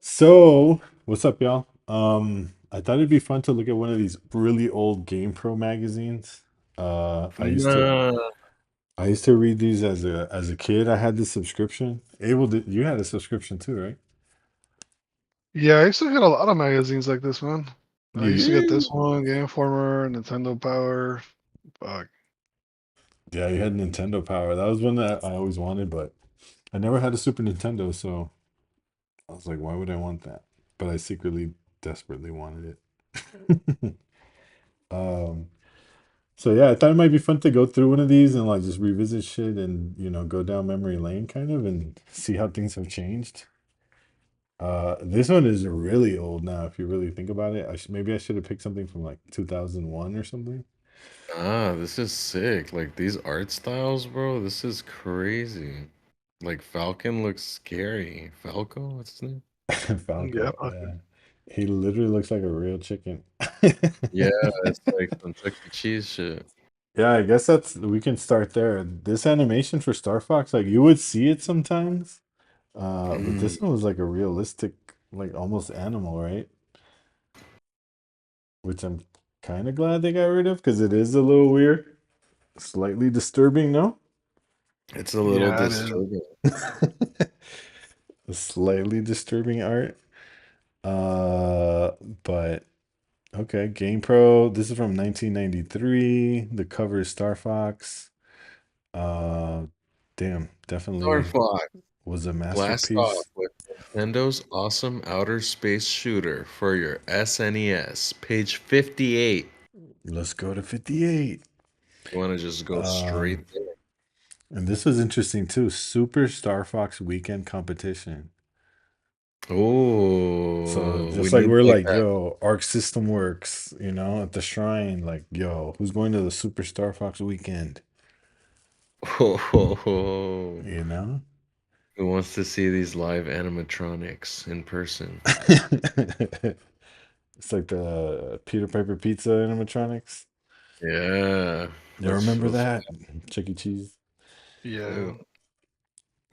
So, what's up, y'all? I thought it'd be fun to look at one of these really old GamePro magazines. Uh, I used to Nah. I used to read these as a kid. I had the subscription. You had a subscription too, right? Yeah, I used to get a lot of magazines like this, man. I used You, to get this Eee. one, Game Informer, Nintendo Power. Fuck. yeah, you had Nintendo Power. That was one that I always wanted, but I never had a Super Nintendo, so I was like, why would I want that? But I secretly, desperately wanted it. Um, So yeah, I thought it might be fun to go through one of these and like just revisit shit and go down memory lane kind of and see how things have changed. This one is really old now if you really think about it. Maybe I should have picked something from like 2001 or something. This is sick. Like these art styles, bro. This is crazy. Like Falcon looks scary. Falco, what's his name? Yeah, Falco, fuck. yeah. He literally looks like a real chicken. Yeah, it's like some Chuck E. Cheese shit. Yeah, I guess we can start there. This animation for Star Fox, like you would see it sometimes. But Mm. this one was like a realistic, like almost animal, right? Which I'm kind of glad they got rid of because it is a little weird, slightly disturbing, no? It's a little Yeah, it is. disturbing. Slightly disturbing art. Uh, but okay, GamePro. This is from 1993. The cover is Star Fox. Uh, damn, Star definitely Fox. was a Blast off masterpiece. with Nintendo's awesome outer space shooter for your SNES. Page 58. Let's go to 58. You want to just go straight Um, there. and this was interesting too. Super Star Fox Weekend Competition. So Oh, we just like need we're like like, that. yo, Arc System Works, at the shrine, like, yo, who's going to the Super Star Fox weekend? Oh, You know? who wants to see these live animatronics in person? It's like the Peter Piper Pizza animatronics. Yeah, You let's remember let's. that? Chuck E. Cheese. Yeah.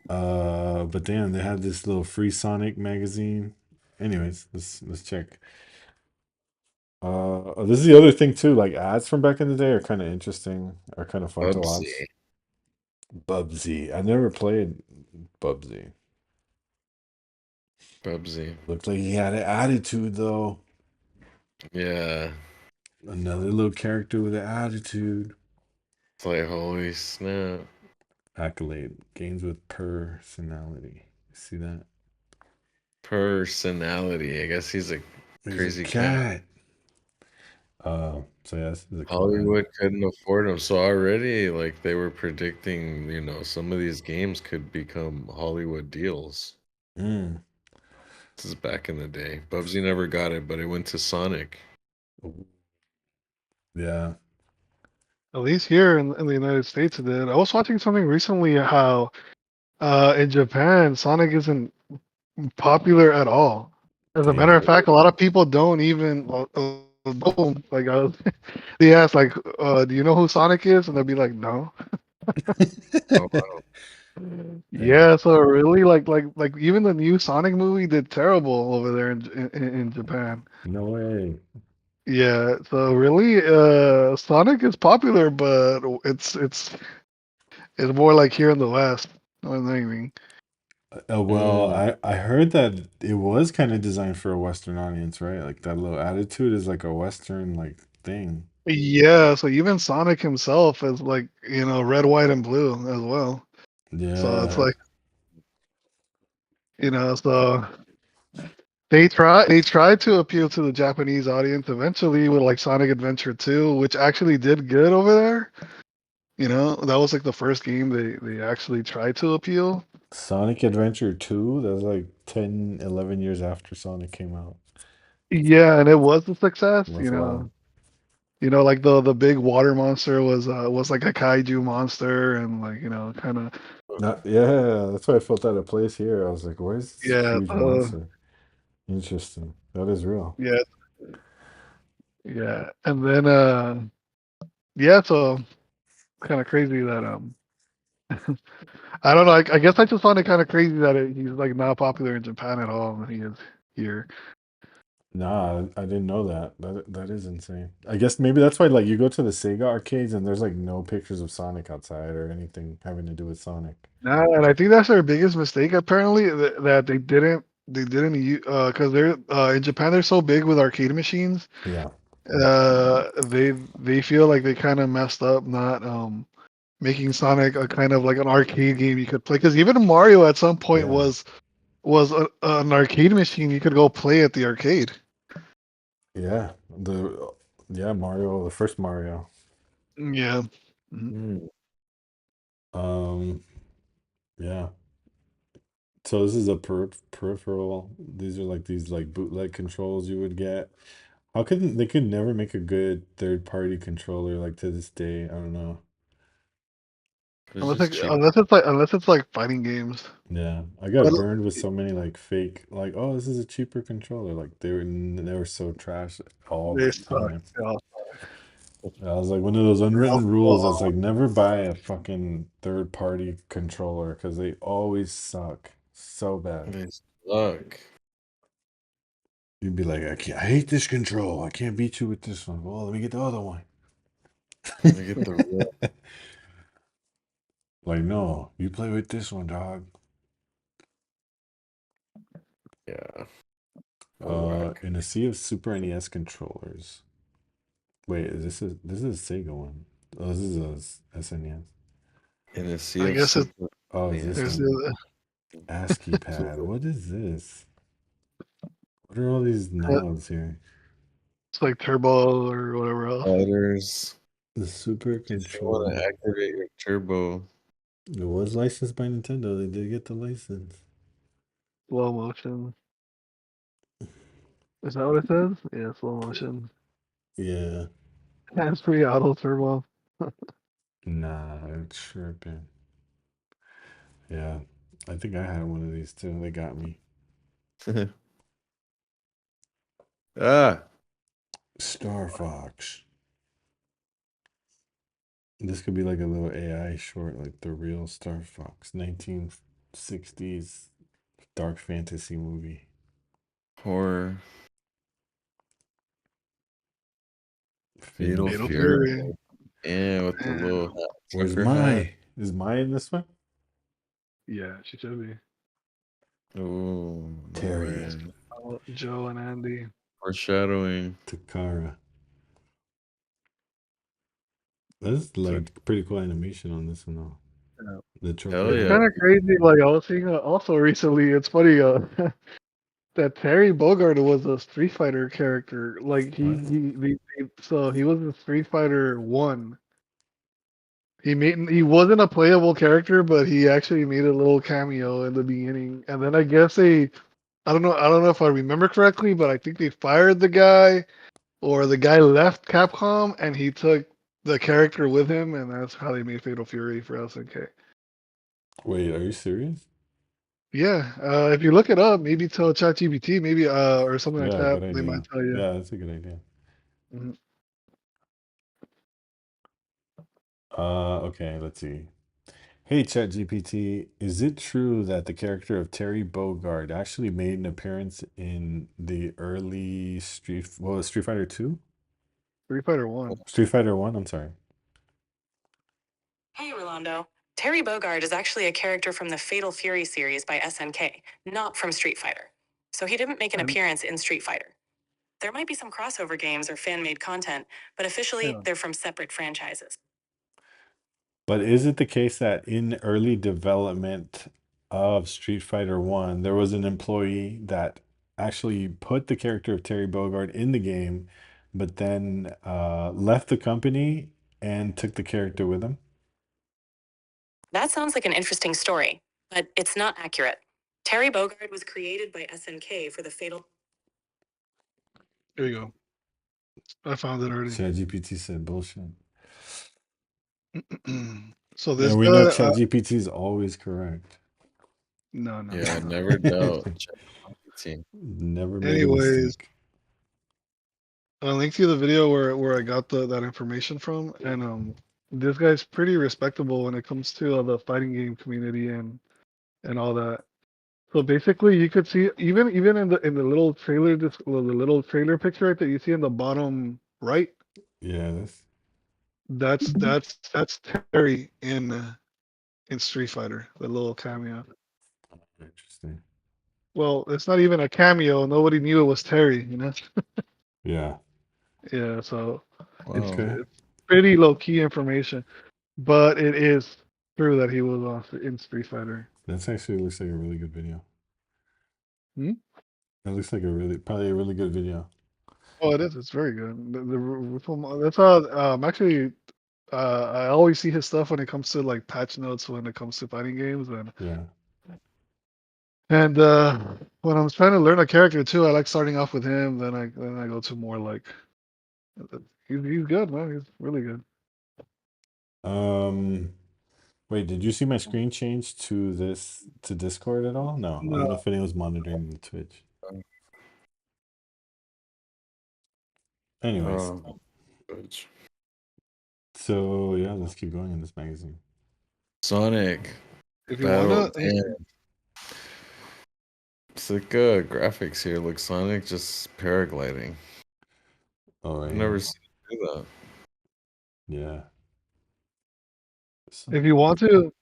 Oh, But damn, they had this little free Sonic magazine. Anyways, let's check. This is the other thing too. Like ads from back in the day are kind of interesting, are kind of fun to watch. Bubsy. Bubsy. I never played Bubsy. Bubsy. Looked like he had an attitude though. Yeah, Another little character with an attitude. it's like holy snap. Accolade. Games with personality. See that? Personality. I guess he's a There's a crazy cat. cat. So yeah, this is a cool ad. Hollywood couldn't afford them, so already like they were predicting, some of these games could become Hollywood deals. Mm. This is back in the day. Bubsy never got it, but it went to Sonic. Yeah. At least here in the United States it did. I was watching something recently how in Japan Sonic isn't popular at all. As a matter Damn. of fact, a lot of people don't even know. Like they ask like, do you know who Sonic is? And they'll be like, no. Oh wow. Damn. Yeah, so really like even the new Sonic movie did terrible over there in Japan. No way. Yeah, so really, Sonic is popular, but it's more like here in the West more than anything. Well, Mm. I heard that it was kind of designed for a Western audience, right? Like that little attitude is like a Western like thing. Yeah, so even Sonic himself is like, red, white, and blue as well. So it's Yeah. like, so they tried to appeal to the Japanese audience eventually with like Sonic Adventure 2, which actually did good over there. That was like the first game they actually tried to appeal. Sonic Adventure 2, that was like 10, 11 years after Sonic came out. Yeah, and it was a success, That's wild. like the big water monster was like a kaiju monster and like, kind of Not, yeah, that's why I felt out of place here. I was like, where's this yeah, huge monster? Interesting. That is real. yeah, yeah. And then yeah, so kind of crazy that I don't know, I guess I just found it kind of crazy that he's like not popular in Japan at all. He is. here. Nah, I didn't know that. That is insane. I guess maybe that's why like you go to the Sega arcades and there's like no pictures of Sonic outside or anything having to do with Sonic. And I think that's their biggest mistake apparently that they didn't use because they're in Japan they're so big with arcade machines. Yeah. They feel like they kind of messed up not making Sonic a kind of like an arcade game you could play because even Mario at some point Yeah. was an arcade machine you could go play at the arcade. Yeah. Mario, the first Mario. Yeah. Mhm. Hmm. Um yeah. So this is a peripheral. These are like these like bootleg controls you would get. How could they could never make a good third party controller like to this day? I don't know. It's just cheap. Unless it's like fighting games. Yeah, I But got burned with so many like fake like oh this is a cheaper controller like they were so trash all they the suck. time. Yeah. I was like one of those unwritten rules that's Also, like never buy a fucking third party controller because they always suck so bad. They suck. You'd be like I hate this control. I can't beat you with this one. Well, let me get the other one. They get the real. Like no, you play with this one, dog. Yeah. Whack. In a sea of Super NES controllers. Wait, this is a Sega one. Oh, this is a SNES. In a sea I of guess super. Oh, is this Yeah. there's one? the ASCII pad. What is this? What are all these knobs here? it's like Turbo or whatever else. Sliders. The Super If you want to Controller. activate your turbo, It was licensed by Nintendo. They did get the license. Slow motion. Is that what it says? Yeah, slow motion. Yeah. Hands free auto turbo. Nah, it's tripping. Yeah. I think I had one of these too. They got me. ah, Star Fox. This could be like a little AI short, like the real Star Fox, 1960s dark fantasy movie. horror, Fatal Fatal Fury. Fury. Yeah, with the Man. little Where's trucker hat. Mai? Is Mai in this one? Yeah, she should be. Oh, no Terry, way. Joe and Andy. Foreshadowing. Takara. That's Took. like pretty cool animation on this one though. Yeah. The trucker Hell It's yeah. hat. kind of crazy. Like I was seeing also recently. It's funny. That Terry Bogard was a Street Fighter character. Like What? so he was in Street Fighter 1. He wasn't a playable character, but he actually made a little cameo in the beginning. And then I guess I don't know if I remember correctly, but I think they fired the guy or the guy left Capcom and he took the character with him, and that's how they made Fatal Fury for SNK. Wait, are you serious? Yeah, if you look it up, maybe tell ChatGPT, maybe or something like Yeah, that, good they might idea. tell you. Yeah, that's a good idea. Mhm. Okay, let's see. Hey, ChatGPT, is it true that the character of Terry Bogard actually made an appearance in the early Street Fighter 2? Street Fighter 1. Street Fighter 1, I'm sorry. Hey, Rolando. Terry Bogard is actually a character from the Fatal Fury series by SNK, not from Street Fighter. So he didn't make an And, appearance in Street Fighter. There might be some crossover games or fan-made content, but officially, yeah. they're from separate franchises. But is it the case that in early development of Street Fighter 1, there was an employee that actually put the character of Terry Bogard in the game, but then left the company and took the character with him? That sounds like an interesting story, but it's not accurate. Terry Bogard was created by SNK for the Fatal... There you go. I found it already. ChatGPT said bullshit. So this And we know guy, ChatGPT is always correct. no, Yeah, no. never doubt. ChatGPT. Never made a Anyways, mistake. I'll link to you the video where I got that information from, and this guy's pretty respectable when it comes to the fighting game community and all that. So basically, you could see even in the little trailer, the little trailer picture right that you see in the bottom right. Yeah, that's That's Terry in Street Fighter, the little cameo. interesting. Well, it's not even a cameo. Nobody knew it was Terry, you know? Yeah. Yeah, so it's Wow. Okay. it's pretty low key information, but it is true that he was in Street Fighter. That's actually looks like a really good video. Hmm? That looks like probably a really good video. Oh, it is. It's very good. That's how actually I always see his stuff when it comes to like patch notes when it comes to fighting games Yeah. and when I'm trying to learn a character too, I like starting off with him. Then I go to more like he's good, man. He's really good. Um. Wait, did you see my screen change to Discord at all? No, I don't know No, if anyone was monitoring the Twitch. Anyways, Oh, bitch. so yeah, let's keep going in this magazine. Sonic if you Battle. wanna, Damn. Sick graphics here. Looks Sonic just paragliding. Oh I've yeah, never seen him do that. yeah. So, if you want to,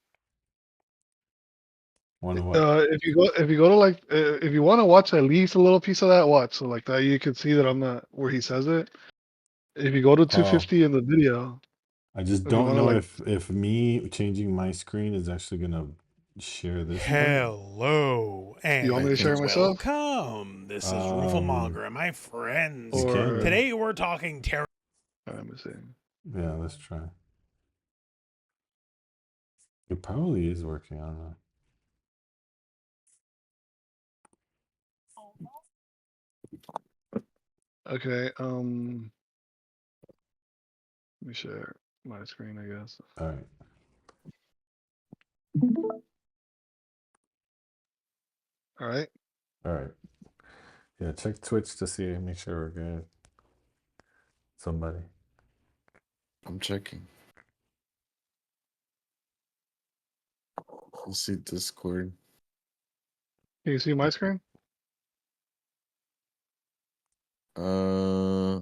wonder what? if you go to like if you want to watch at least a little piece of that, watch so like that you can see that I'm not where he says it. If you go to Oh, 250 in the video, I just if you don't want to know like, if me changing my screen is actually gonna share this part. Hello you want I me to think share and myself welcome. This is Um, Rufalmonger and my friends. you can, or yeah, Today we're talking terror. let me see. yeah. Let's try. It probably is working. I don't know. Okay, let me share my screen, I guess. All right, All right. all right. Yeah, check Twitch to see, make sure we're good. Somebody. I'm checking. Let's see Discord. Can you see my screen? Uh,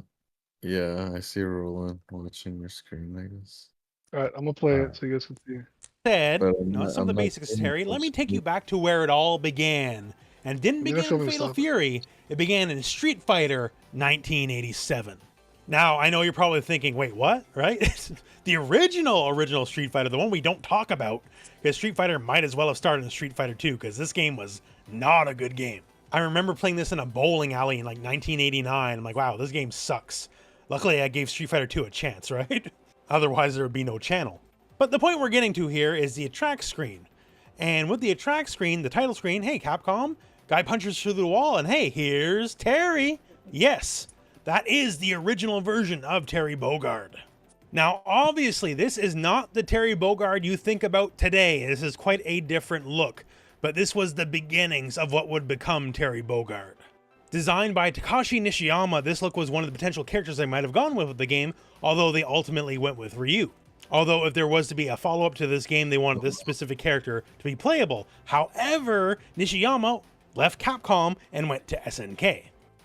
yeah, I see Roland watching your screen, I guess. All right, I'm gonna play All it right. so you guys can see. Said, But some of the I'm not basics, seeing Terry. the Let me take you screen. back to where it all began. And it didn't You're gonna begin tell in me to Fatal stop it. Fury. It began in Street Fighter 1987. Now, I know you're probably thinking, wait, what? Right? The original Street Fighter, the one we don't talk about, because Street Fighter might as well have started in Street Fighter 2, because this game was not a good game. I remember playing this in a bowling alley in like 1989. I'm like, wow, this game sucks. Luckily, I gave Street Fighter 2 a chance, right? Otherwise, there would be no channel. But the point we're getting to here is the attract screen. And with the attract screen, the title screen, hey, Capcom, guy punches through the wall, and hey, here's Terry. Yes, that is the original version of Terry Bogard. Now, obviously, this is not the Terry Bogard you think about today. This is quite a different look, but this was the beginnings of what would become Terry Bogard. Designed by Takashi Nishiyama, this look was one of the potential characters they might have gone with the game, although they ultimately went with Ryu. Although if there was to be a follow-up to this game, they wanted this specific character to be playable. However, Nishiyama left Capcom and went to SNK.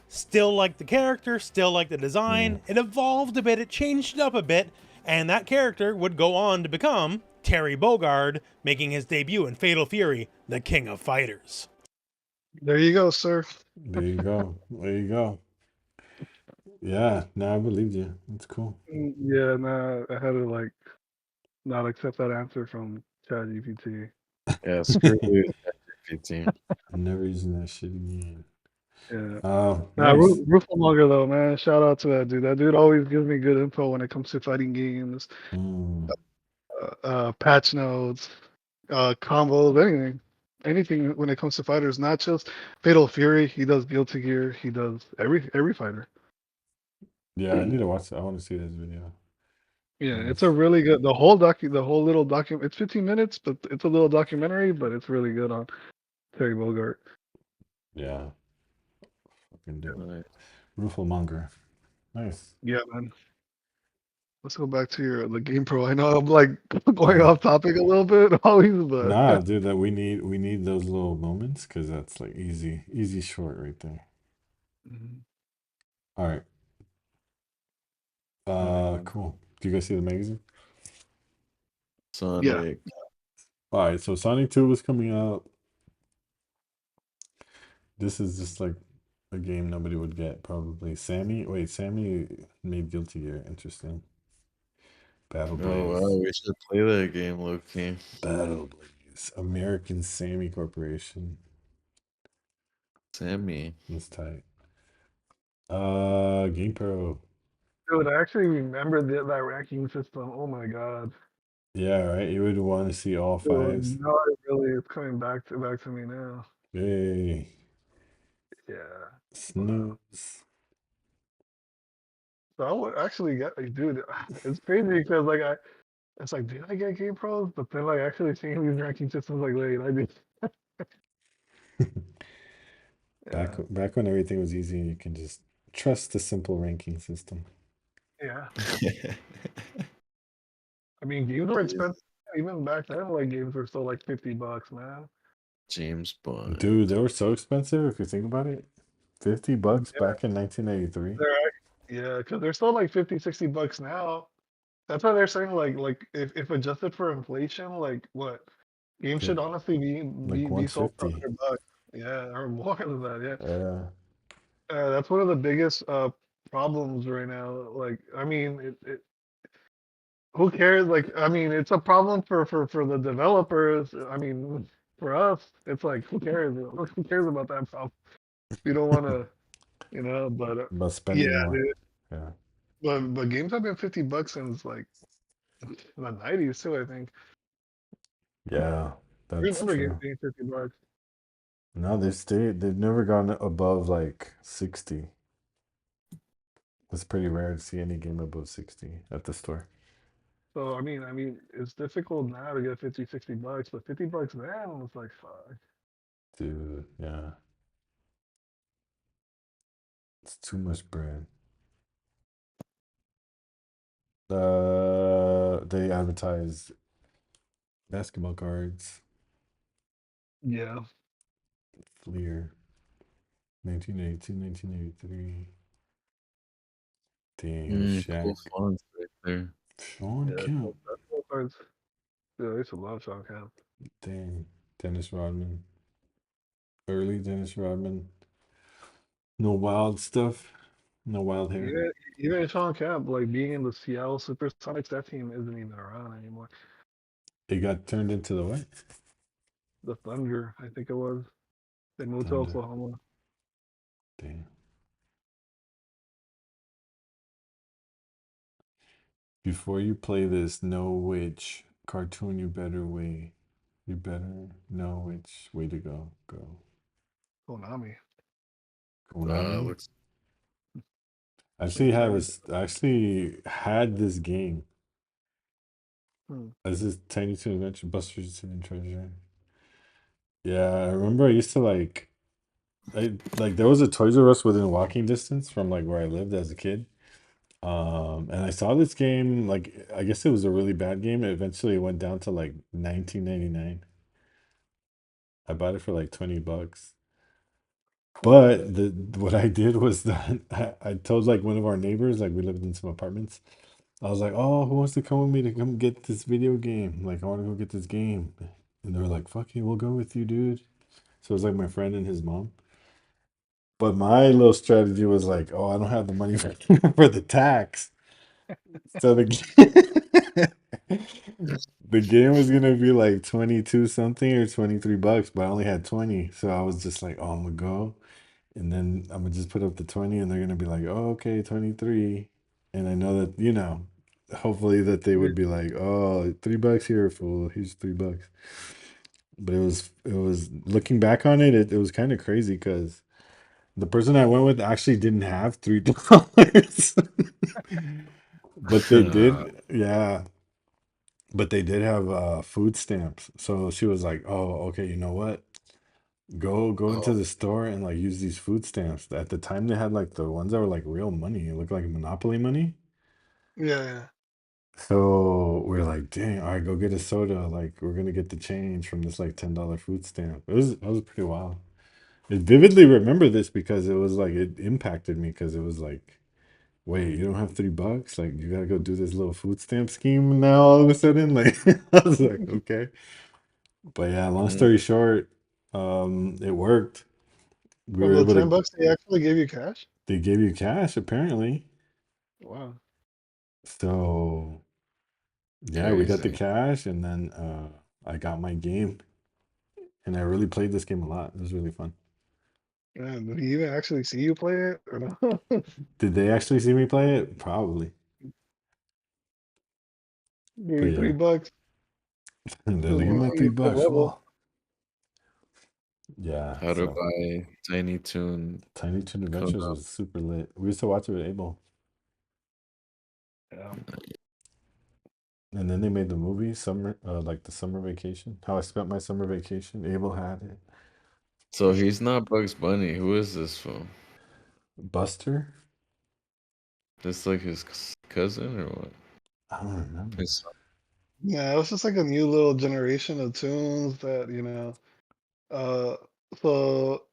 Still liked the character, still liked the design, it evolved a bit, it changed up a bit, and that character would go on to become Terry Bogard, making his debut in Fatal Fury, the King of Fighters. There you go, sir. There you go. There you go. Yeah, no, I believed you. That's cool. Yeah, nah, I had to like not accept that answer from ChatGPT. Yeah, screw you, ChatGPT. I'm never using that shit again. Yeah. Nah, Nice. Rufalmonger though, man. Shout out to that dude. That dude always gives me good info when it comes to fighting games, Mm, patch notes, combos, anything when it comes to fighters. Not just Fatal Fury. He does Guilty Gear. He does every fighter. yeah, I need to watch that. I want to see this video. Yeah, it's a Nice. really good. The whole little document. It's 15 minutes, but it's a little documentary. But it's really good on Terry Bogart. Yeah, fucking dope. Nice. Monger. Nice. Yeah, man. let's go back to the GamePro. I know I'm like going Uh, off topic a little bit always, but nah, dude, that we need those little moments because that's like easy short right there. Mhm. All right. Mm, Cool. Do you guys see the magazine? Yeah. Sonic. All right. So Sonic 2 was coming out. This is just like a game nobody would get probably. Sammy made Guilty Gear interesting. Battle Oh wow, Blaze. we should play that game, Loki. Battle Blaze. American Sammy Corporation. Sammy. That's tight. GamePro. Dude, I actually remember that ranking system. Oh my god. Yeah, right. You would want to see all Dude, fives. now it really is coming back to me now. Yay. Yeah. Wow. Snooze. So I would actually get like, dude, it's crazy because like it's like, did I get Game Pros? But then like actually seeing these ranking systems like, wait, I did. Back Yeah. back when everything was easy and you can just trust the simple ranking system. Yeah. I mean, games were expensive even back then. Like games were still like $50, man. James Bond. Dude, they were so expensive if you think about it. $50 Yeah, back in 1983. yeah, because they're still like 50, $60 now. That's why they're saying like if adjusted for inflation, like what games Yeah, should honestly like be sold for 150. $100. Yeah, or more than that. Yeah, Yeah. that's one of the biggest problems right now. Like, I mean, who cares? Like, I mean, it's a problem for the developers. I mean, for us, it's like who cares? Who cares about that problem? We don't want to, But About yeah, spending more. dude. Yeah. But games have been $50 since like the '90s too. I think. Yeah, I that's remember games true. being $50. No, they've never gone above like 60. It's pretty rare to see any game above 60 at the store. So I mean, it's difficult now to get 50, $60, but $50 then was like fuck. Dude, yeah. It's too much bread. They advertise basketball cards, Yeah, Fleer, 1982, 1983. Damn, Cool Shaq. fonts right there. Sean yeah. Kemp. So basketball cards. Yeah, I used to love Sean Kemp. Damn. Dennis Rodman. Early Dennis Rodman. No wild stuff. No wild hair. Yeah, even Sean Kemp, like being in the Seattle Supersonics, that team isn't even around anymore. It got turned into the what? The Thunder, I think it was. They moved to Thunder. Oklahoma. Damn. Before you play this, know which cartoon you better know which way to go. Go. Konami. Konami. Looks Actually Like have Chinese. this actually had this game. Hmm. This is Tiny Toon Adventure Buster's Hidden Treasure. Yeah, I remember I used to like there was a Toys R Us within walking distance from like where I lived as a kid. And I saw this game, like I guess it was a really bad game. Eventually it went down to like 19.99. I bought it for like $20. But the what I did was that I told like one of our neighbors, like we lived in some apartments. I was like, "Oh, who wants to come with me to come get this video game? Like, I want to go get this game." And they were like, "Fuck it, we'll go with you, dude." So it was like my friend and his mom. But my little strategy was like, "Oh, I don't have the money for, for the tax." So the game was gonna be like 22 something or $23, but I only had 20. So I was just like, "Oh, I'm gonna go." And then I'm gonna just put up the 20 and they're gonna be like, "Oh, okay, 23." And I know that, hopefully that they would be like, "Oh, $3 here, fool. Here's $3." But it was looking back on it, it was kind of crazy because the person I went with actually didn't have $3. But they did, yeah. But they did have food stamps. So she was like, "Oh, okay, you know what? Go into oh, the store and like use these food stamps." At the time they had like the ones that were like real money. It looked like Monopoly money. Yeah, yeah. So we're like, dang, all right, go get a soda. Like, we're gonna get the change from this like $10 food stamp. It was pretty wild. I vividly remember this because it was like it impacted me because it was like, wait, you don't have $3? Like, you gotta go do this little food stamp scheme now all of a sudden. Like, I was like, okay. But yeah, long Mm. story short, it worked. We From were the able 10 to. bucks, they actually gave you cash. They gave you cash apparently. Wow. So yeah, we got the Crazy. cash, and then I got my game, and I really played this game a lot. It was really fun. Man, did he even actually see you play it or no? Did they actually see me play it? Probably. Give But you yeah, $3. they're Just like, give want my to see you play $3. level. Well, yeah. How to So buy Tiny Toon Tiny Toon Adventures collab. was super lit. We used to watch it with Abel, Yeah. and then they made the movie Summer, like the summer vacation. How I spent my summer vacation. Abel had it. So he's not Bugs Bunny. Who is this from? Buster. This like his cousin or what? I don't remember. His son. Yeah, it was just like a new little generation of tunes that, uh so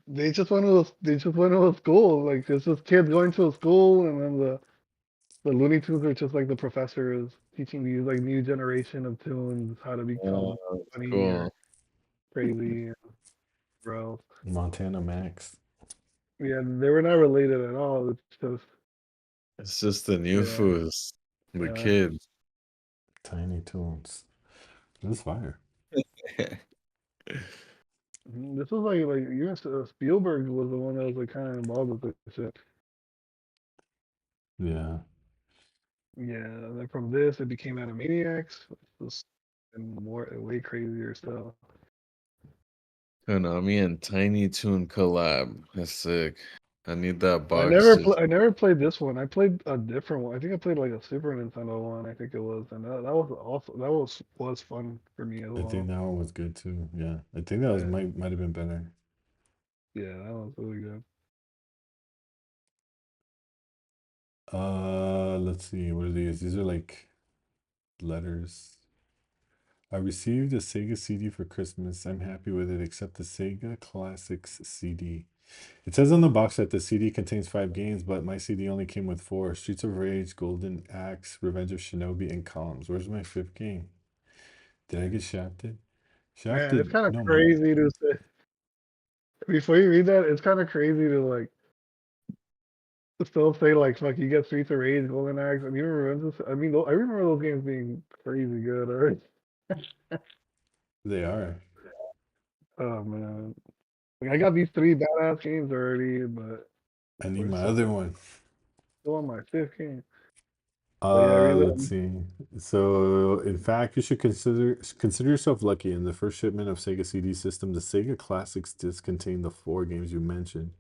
they just went to a school. Like it's just kids going to a school, and then the Looney Tunes are just like the professors teaching these like new generation of tunes how to become funny or Cool. crazy and bro. Montana Max. Yeah, they were not related at all. It's just It's just the new yeah, foods. The yeah. kids. Tiny Toons. This fire. This was like even Spielberg was the one that was like kind of involved with this shit. Yeah. Yeah, and then from this it became Animaniacs, which was and more way crazier stuff. Konami and Tiny Toon collab. That's sick. I need that I box. I never played this one. I played a different one. I think I played like a Super Nintendo one. I think it was, and that was also was fun for me as I think well. that one was good too. Yeah. I think that was Yeah, might have been better. yeah, that was really good. Let's see. What are these? These are like letters. I received a Sega CD for Christmas. I'm happy with it, except the Sega Classics CD. It says on the box that the CD contains 5 games, but my CD only came with 4: Streets of Rage, Golden Axe, Revenge of Shinobi, and Columns. Where's my 5th game? Did I get shafted? Man, it's Shafted? kind of No, my. crazy to say. Before you read that, it's kind of crazy to like still say like fuck you get Streets of Rage, Golden Axe, and even Revenge. I mean, I remember those games being crazy good. Alright. They are. Oh man, like I got these 3 badass games already, but I need we're my still other one. on my 5th game. But yeah, read Let's that. see. So, in fact, you should consider yourself lucky. In the first shipment of Sega CD system, the Sega Classics disc contained the 4 games you mentioned,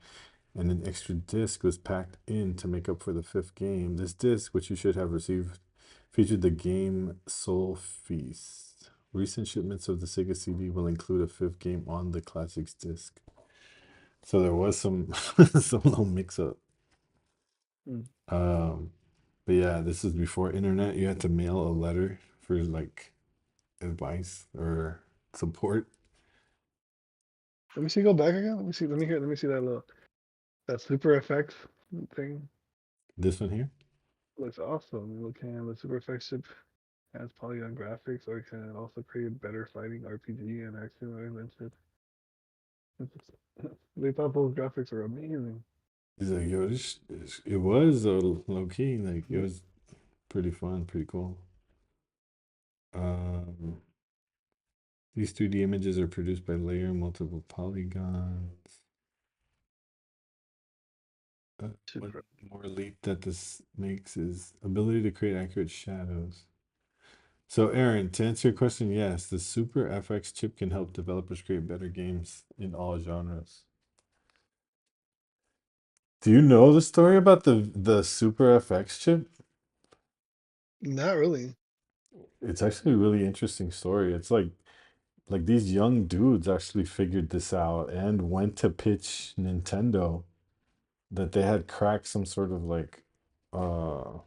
and an extra disc was packed in to make up for the 5th game. This disc, which you should have received, featured the game Soul Feast. Recent shipments of the Sega CD will include a 5th game on the Classics disc. So there was some some little mix-up. Mm. Um, but yeah, this is before internet. You had to mail a letter for like advice or support. Let me see. Go back again. Let me see. Let me hear. Let me see that little that super effects thing. This one here. Looks awesome. Look, can the super effects chip has polygon graphics, or can also create better fighting RPG and action oriented. They thought those graphics were amazing. He's like, yo, it was low key. Like it was pretty fun, pretty cool. Um, these 3D images are produced by layering multiple polygons. One Super. more leap that this makes is ability to create accurate shadows. So, Aaron, to answer your question, yes, the Super FX chip can help developers create better games in all genres. Do you know the story about the Super FX chip? Not really. It's actually a really interesting story. It's like these young dudes actually figured this out and went to pitch Nintendo that they had cracked some sort of like uh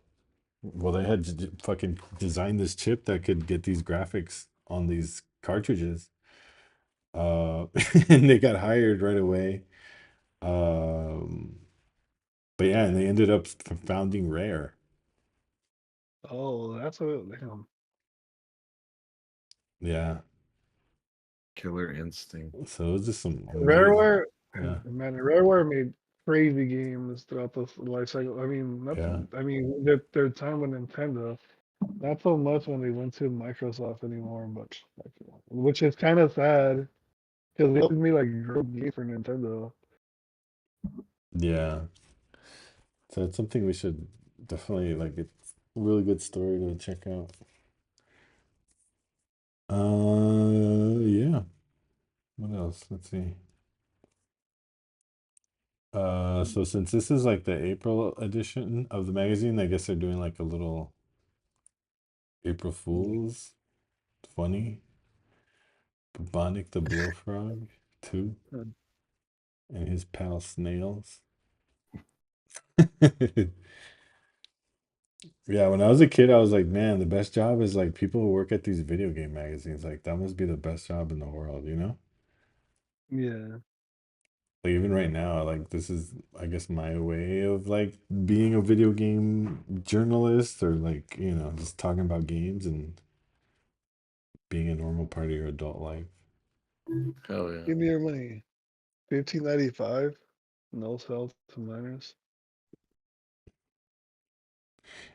Well, they had fucking designed this chip that could get these graphics on these cartridges. And they got hired right away. Um, but yeah, and they ended up founding Rare. Oh, that's a damn. Yeah. Killer Instinct. So it was just some amazing. Rareware, Yeah. man, Rareware made crazy games throughout the life cycle. I mean, not, Yeah. I mean, their time with Nintendo, not so much when they went to Microsoft anymore, but which is kind of sad because they always made like great games for Nintendo. Yeah. So it's something we should definitely like. It's a really good story to check out. Yeah. What else? Let's see. So since this is like the April edition of the magazine, I guess they're doing like a little April Fools. Funny. Bubonic the Blowfrog, too, and his pal Snails. Yeah, when I was a kid, I was like, man, the best job is like people who work at these video game magazines. Like, that must be the best job in the world, you know? Yeah, Like, even right now, like, this is, I guess, my way of like being a video game journalist or like, just talking about games and being a normal part of your adult life. Hell yeah. give me your money. 15.95, no sell to minors.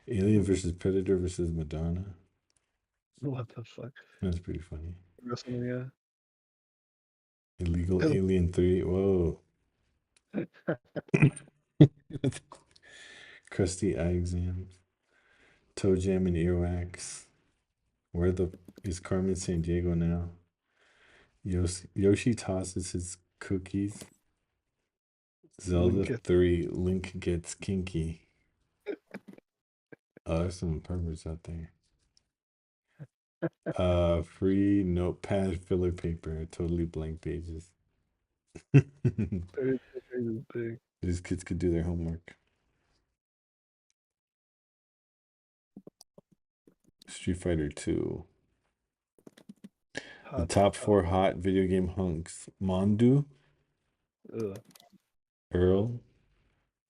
Alien versus Predator versus Madonna. What the fuck? That's pretty funny. WrestleMania. Illegal Alien 3. Whoa. Crusty eye exams. Toe jam and earwax. Where the is Carmen San Diego now? Yoshi tosses his cookies. Zelda Link it. 3. Link gets kinky. Oh, there's some perverts out there. Free notepad filler paper. Totally blank pages. 32 pages big. These kids could do their homework. Street Fighter 2. The Hot. top 4 hot video game hunks. Mondu, Ugh. Earl,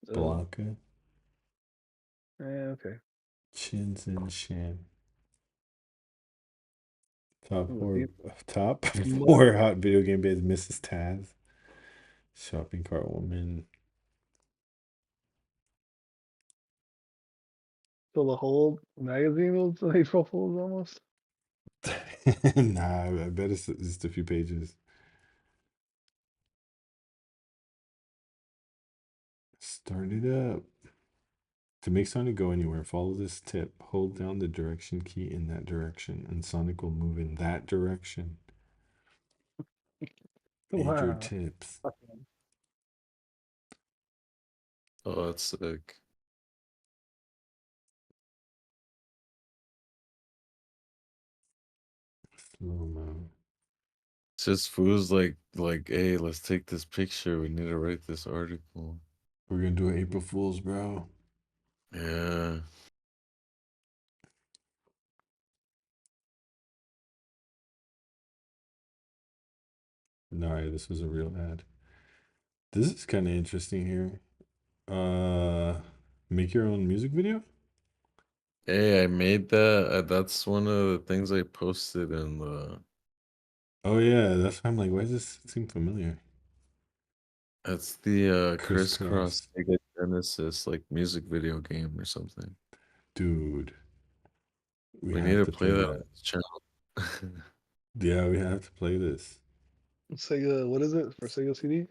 Ugh. Blanca, Okay. Chins and Shan. Top Ooh, four, top Mo- 4 hot video game bands. Mrs. Taz, Shopping Cart Woman. So the whole magazine was April Fool's almost. Nah, I bet it's just a few pages. Start it up. To make Sonic go anywhere, follow this tip. Hold down the direction key in that direction, and Sonic will move in that direction. Major Wow. tips. Oh, that's sick. Slow mo. It's just fools like, hey, let's take this picture. We need to write this article. We're gonna do an April Fool's, bro. Yeah. No, yeah, this was a real ad. This is kind of interesting here. Make your own music video? Hey, I made that. That's one of the things I posted in the. Oh yeah, that's why I'm like, why does this seem familiar? That's the Crisscross. Crisscross Sega Genesis like music video game or something. Dude, we We need have to to play play that on that. this channel. Yeah, we have to play this. Sega, what is it for Sega CD?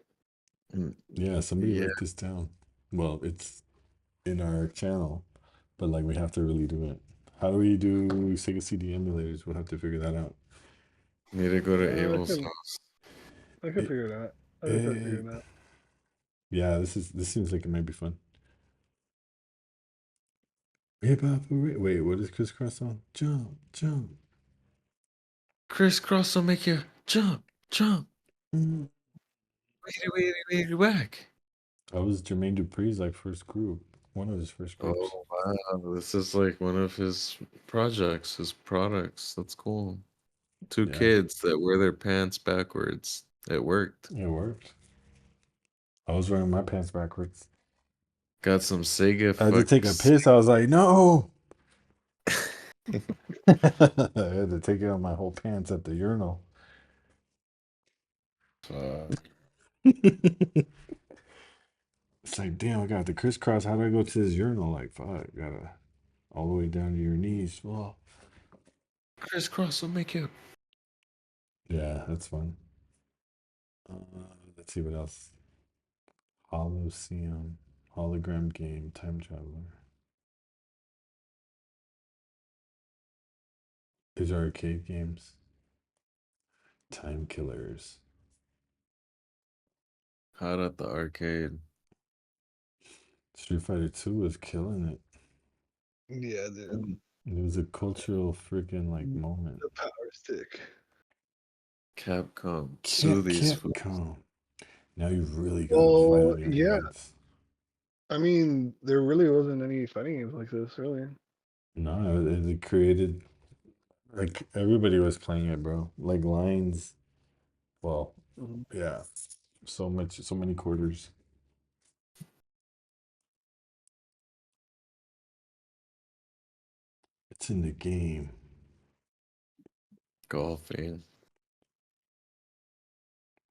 Yeah, somebody Yeah, write this down. Well, it's in our channel, but like we have to really do it. How do we do Sega CD emulators? We'll have to figure that out. need to go to I Abel's can house. I can It, figure it out. I can try to figure it, it out. yeah, this seems like it might be fun. Hip hop. Wait, what is Crisscross song? Jump, jump. Crisscross will make you jump, jump, Mm. wait, whack. That was Jermaine Dupri's like first group. One of his first groups. Oh wow, this is like one of his projects, his products. That's cool. Two Yeah, kids that wear their pants backwards. It worked. it worked. I was wearing my pants backwards. Got some Sega I had to take a fucks. piss. I was like, no. I had to take out my whole pants at the urinal. It's like, damn, I got the crisscross. How do I go to this urinal? Like, fuck, gotta all the way down to your knees. Well, Crisscross will make you. yeah, that's fun. Let's see what else. Holocene, hologram game, time traveler. These are arcade games. Time killers. Hot at the arcade. Street Fighter 2 was killing it. Yeah, dude. It was a cultural freaking like moment. The power stick. Capcom. Sue these fools. Capcom. Now you've really got a fight Well, on your yeah. hands. I mean, there really wasn't any fighting games like this, really. No, it created like everybody was playing it, bro. Like lines. Well, Mhm. yeah. So many quarters. It's in the game. Golfing.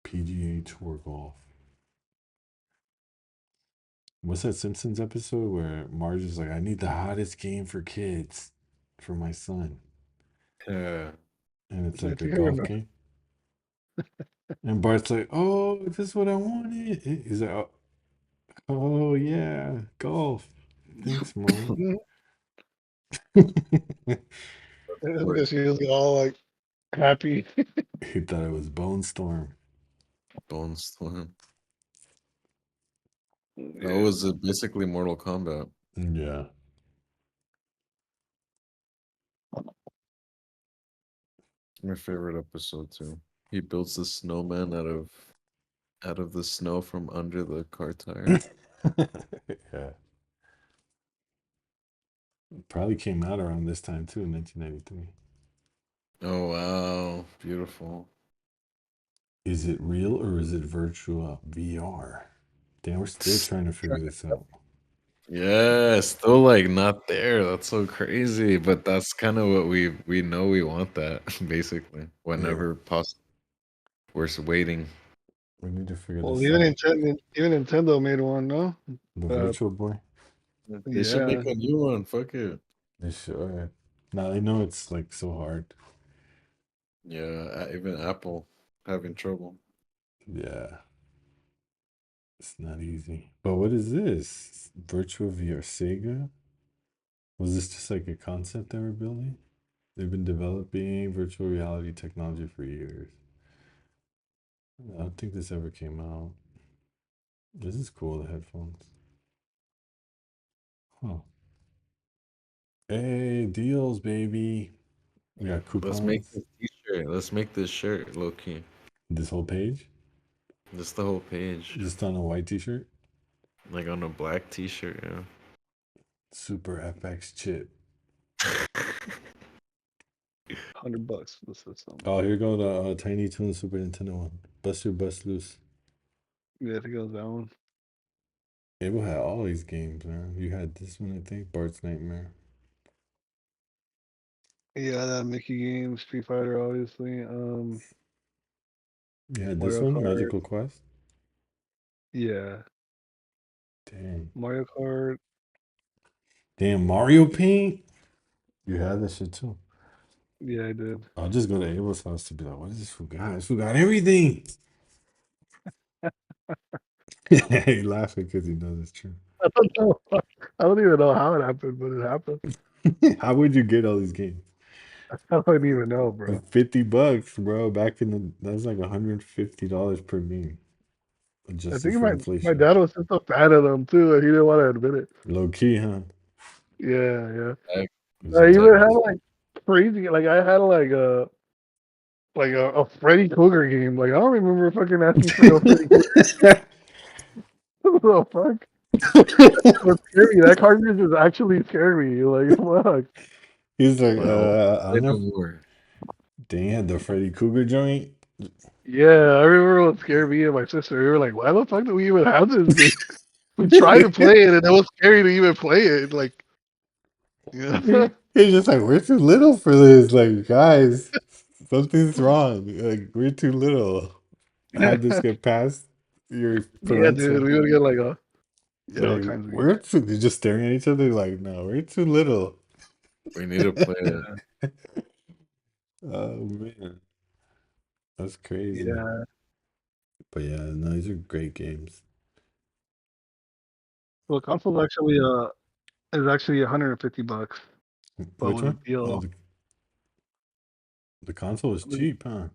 PGA Tour Golf. What's that Simpsons episode where Marge is like, I need the hottest game for kids for my son? Yeah. And it's I like a think I golf remember. game. And Bart's like, oh, this is what I wanted. He's like, oh yeah, golf. Thanks, Mom. Because she was all like happy. He thought it was Bone Storm. Bone Storm. That Yeah. was basically Mortal Kombat. Yeah. My favorite episode too. He builds the snowman out of the snow from under the car tire. Yeah. Probably came out around this time too, in 1993. Oh wow, beautiful. Is it real or is it virtual VR? Damn, we're still trying to figure this out. Yeah, still like not there. That's so crazy, but that's kind of what we know we want that basically. Whenever possible, we're waiting. We need to figure Well, this even out. Nintendo made one, no? The Virtual Boy? They should Yeah. make a new one. Fuck it. They should. Now they know it's like so hard. Yeah, even Apple having trouble. Yeah. It's not easy. But what is this? Virtual VR Sega? Was this just like a concept they were building? They've been developing virtual reality technology for years. I don't think this ever came out. This is cool, the headphones. Huh. Hey, deals, baby. We got Let's make coupons. this t-shirt. Let's make this shirt low key. This whole page? Just the whole page. Just on a white t-shirt? Like on a black t-shirt, yeah. Super FX chip. $100 for the system. Oh, here go the Tiny Toon Super Nintendo one. Bust Your Bust Loose. Yeah, I think it was that one. Abel had all these games, man. You had this one, I think. Bart's Nightmare. Yeah, that Mickey game, Street Fighter, obviously. You had this Mario one, Kart. Magical Quest. Yeah, Dang. Mario Kart. Damn, Mario Paint? You had that shit too. Yeah, I did. I'll just go to Abel's house to be like, what is this fool got? This fool got everything. He laughing because he knows it's true. I don't know. I don't even know how it happened, but it happened. How would you get all these games? I don't even know, bro. $50, bro. Back in that was like $150 per game. I Adjusted think for my inflation. dad was just a fan of them too, and he didn't want to admit it. Low key, huh? Yeah, yeah. Like, It was I a even tech- had like crazy, like I had like a Freddy Krueger game. Like I don't remember fucking asking for no Freddy Krueger. What the fuck? What's scary? That cartridge is actually scary. Like, fuck. He's like, Well, I say don't no know. more. Dang, he had the Freddy Krueger joint. Yeah, I remember what scared me and my sister. We were like, why the fuck do we even have this game? We tried to play it, and it was scary to even play it. Like, yeah, He's just like, we're too little for this. Like, guys, something's wrong. Like, we're too little. How this get past your yeah, dude. parental? We would get like all Like, kinds of we're too, they're just staring at each other. Like, no, we're too little. We need to play it. yeah, Oh man, that's crazy. yeah. But yeah, no, these are great games. Well, console actually is actually $150, but Which with a one? Oh, deal, the console is it's cheap, huh?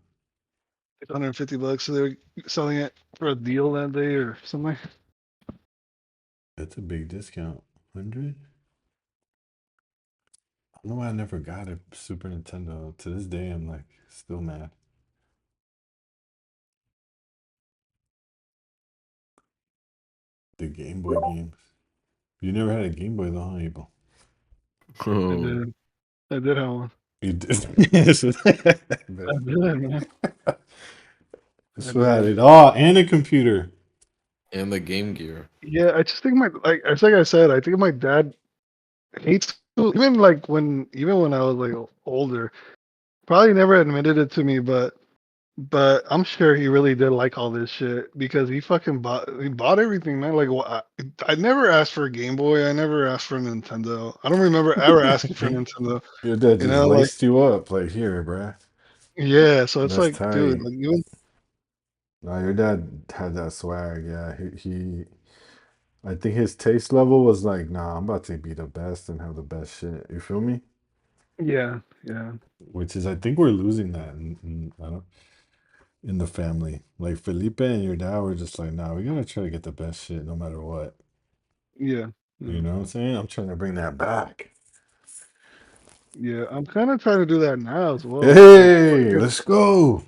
$150. So they're selling it for a deal that day or something. That's a big discount. 100? I don't know why I never got a Super Nintendo. To this day, I'm like still mad. The Game Boy games. You never had a Game Boy though, huh, Abel? I Oh, did. I did have one. You did. This I did, man. I had did. it all and a computer. and the Game Gear. Yeah, I just think like I said, I think my dad hates even like even when I was like older. Probably never admitted it to me, but I'm sure he really did like all this shit because he bought everything, man. Like I never asked for a Game Boy. I never asked for a Nintendo. I don't remember ever asking for a Nintendo. Your dad You just know, like laced you up, like here, bruh. yeah. So it's That's like, dude, tight. like even No, your dad had that swag. Yeah, I think his taste level was like, nah, I'm about to be the best and have the best shit. You feel me? yeah, yeah, Which is, I think we're losing that I don't, in the family. Like Felipe and your dad were just like, nah, we gotta try to get the best shit no matter what. yeah, You yeah. know what I'm saying? I'm trying to bring that back. Yeah, I'm kind of trying to do that now as well. Hey, let's go.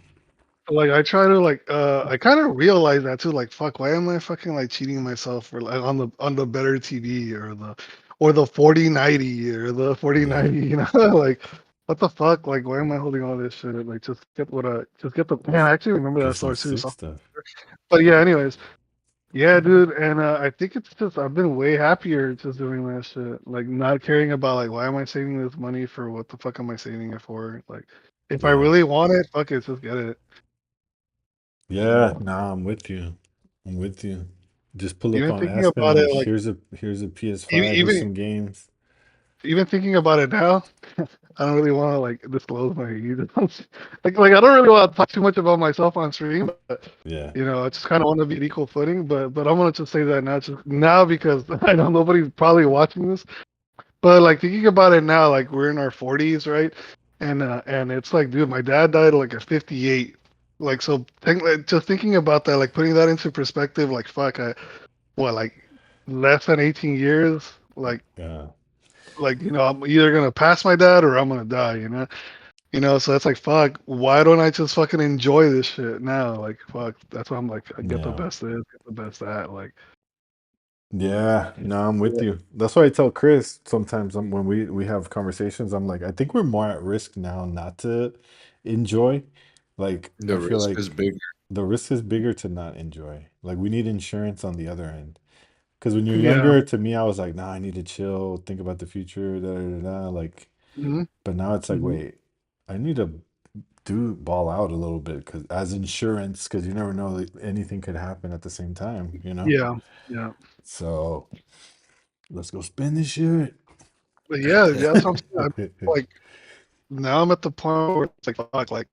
Like I try to I kind of realize that too. Like fuck, why am I fucking like cheating myself for like on the better TV or the 4090 or the Yeah, 4090? You know, like what the fuck? Like why am I holding all this shit? Like just get the man. I actually remember that get some story too. sick So, stuff. but yeah, anyways, yeah, dude, and I think it's just I've been way happier just doing that shit. Like not caring about like why am I saving this money for? What the fuck am I saving it for? Like if I Yeah. really want it, fuck it, just get it. You Yeah, know. nah, I'm with you. I'm with you. Just pull up Even on thinking Aspen about it, like like here's a even PS5, here's even some games. even thinking about it now, I don't really want to like disclose my age. Like I don't really want to talk too much about myself on stream. But, Yeah. you know, I just kind of want to be at equal footing. But I'm gonna just say that now, just now because I know nobody's probably watching this. But like thinking about it now, like we're in our 40s, right? And it's like, dude, my dad died like at 58. Like so, like, just thinking about that, like putting that into perspective, like fuck, like less than 18 years, Yeah. like I'm either gonna pass my dad or I'm gonna die, so that's like fuck, why don't I just fucking enjoy this shit now? Like fuck, that's why I'm like I get the Yeah. best this, get the best that, like Yeah, no, I'm with yeah, you. That's why I tell Chris sometimes when we have conversations, I'm like, I think we're more at risk now not to enjoy. Like, I The feel risk like is bigger. the risk is bigger to not enjoy. Like, we need insurance on the other end. Because when you're yeah, younger, to me, I was like, nah, I need to chill, think about the future, da da da da. Like, hmm but now it's like, hmm wait, I need to do ball out a little bit because as insurance, because you never know that anything could happen at the same time, you know? yeah, yeah, So let's go spend this shit. but yeah, that's what I'm saying. Like now I'm at the point where it's like fuck, like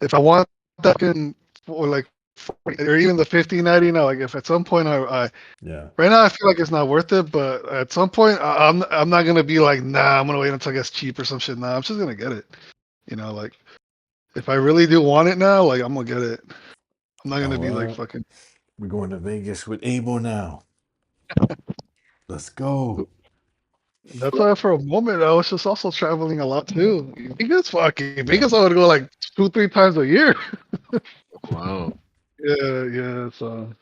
if I want that fucking or like 40, or even the 5090 now, like if at some point I Yeah. right now I feel like it's not worth it, but at some point I'm not gonna be like nah, I'm gonna wait until it gets cheap or some shit. Nah, I'm just gonna get it. Like if I really do want it now, like I'm gonna get it. I'm not gonna Oh, be like well, fucking. we're going to Vegas with Abel now. Let's go. That's why for a moment I was just also traveling a lot too. Yeah. Vegas I would go like 2-3 times a year. Wow. Yeah, yeah. So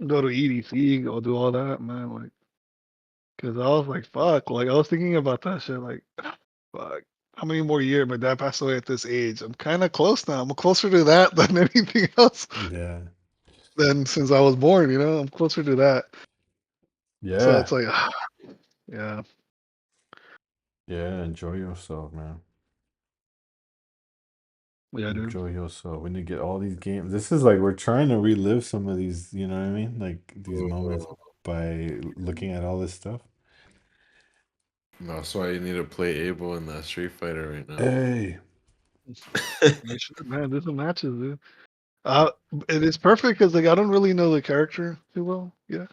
go to EDC, go do all that, man. Like, cause I was like, fuck. Like, I was thinking about that shit. Like, fuck. How many more years? My dad passed away at this age. I'm kind of close now. I'm closer to that than anything else. Yeah. Than since I was born. You know, I'm closer to that. So Yeah. it's like, yeah, Yeah. Enjoy yourself, man. yeah, dude. Enjoy yourself. We need to get all these games. This is like we're trying to relive some of these, you know what I mean? Like these moments Oh, by looking at all this stuff. that's why you need to play Abel in that Street Fighter right now. Hey. You should, man. Do some matches, dude. Uh, it is perfect because like I don't really know the character too well. Yeah,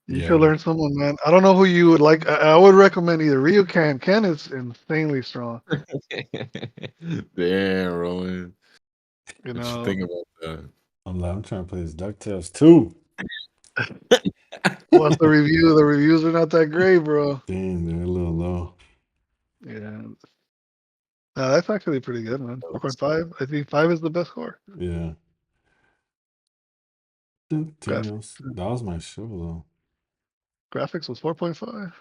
you Yeah. could learn someone, man. I don't know who you would like. I would recommend either Ryu Ken. Ken is insanely strong. Damn, Roland. You What you know, think about I'm trying to play this DuckTales too. that? what's the review? The reviews are not that great, bro. Dang, they're a little low. Yeah, that's actually pretty good, man. 4.5. I think 5 is the best score. Yeah. Graph, DuckTales. That was my show though. graphics was 4.5.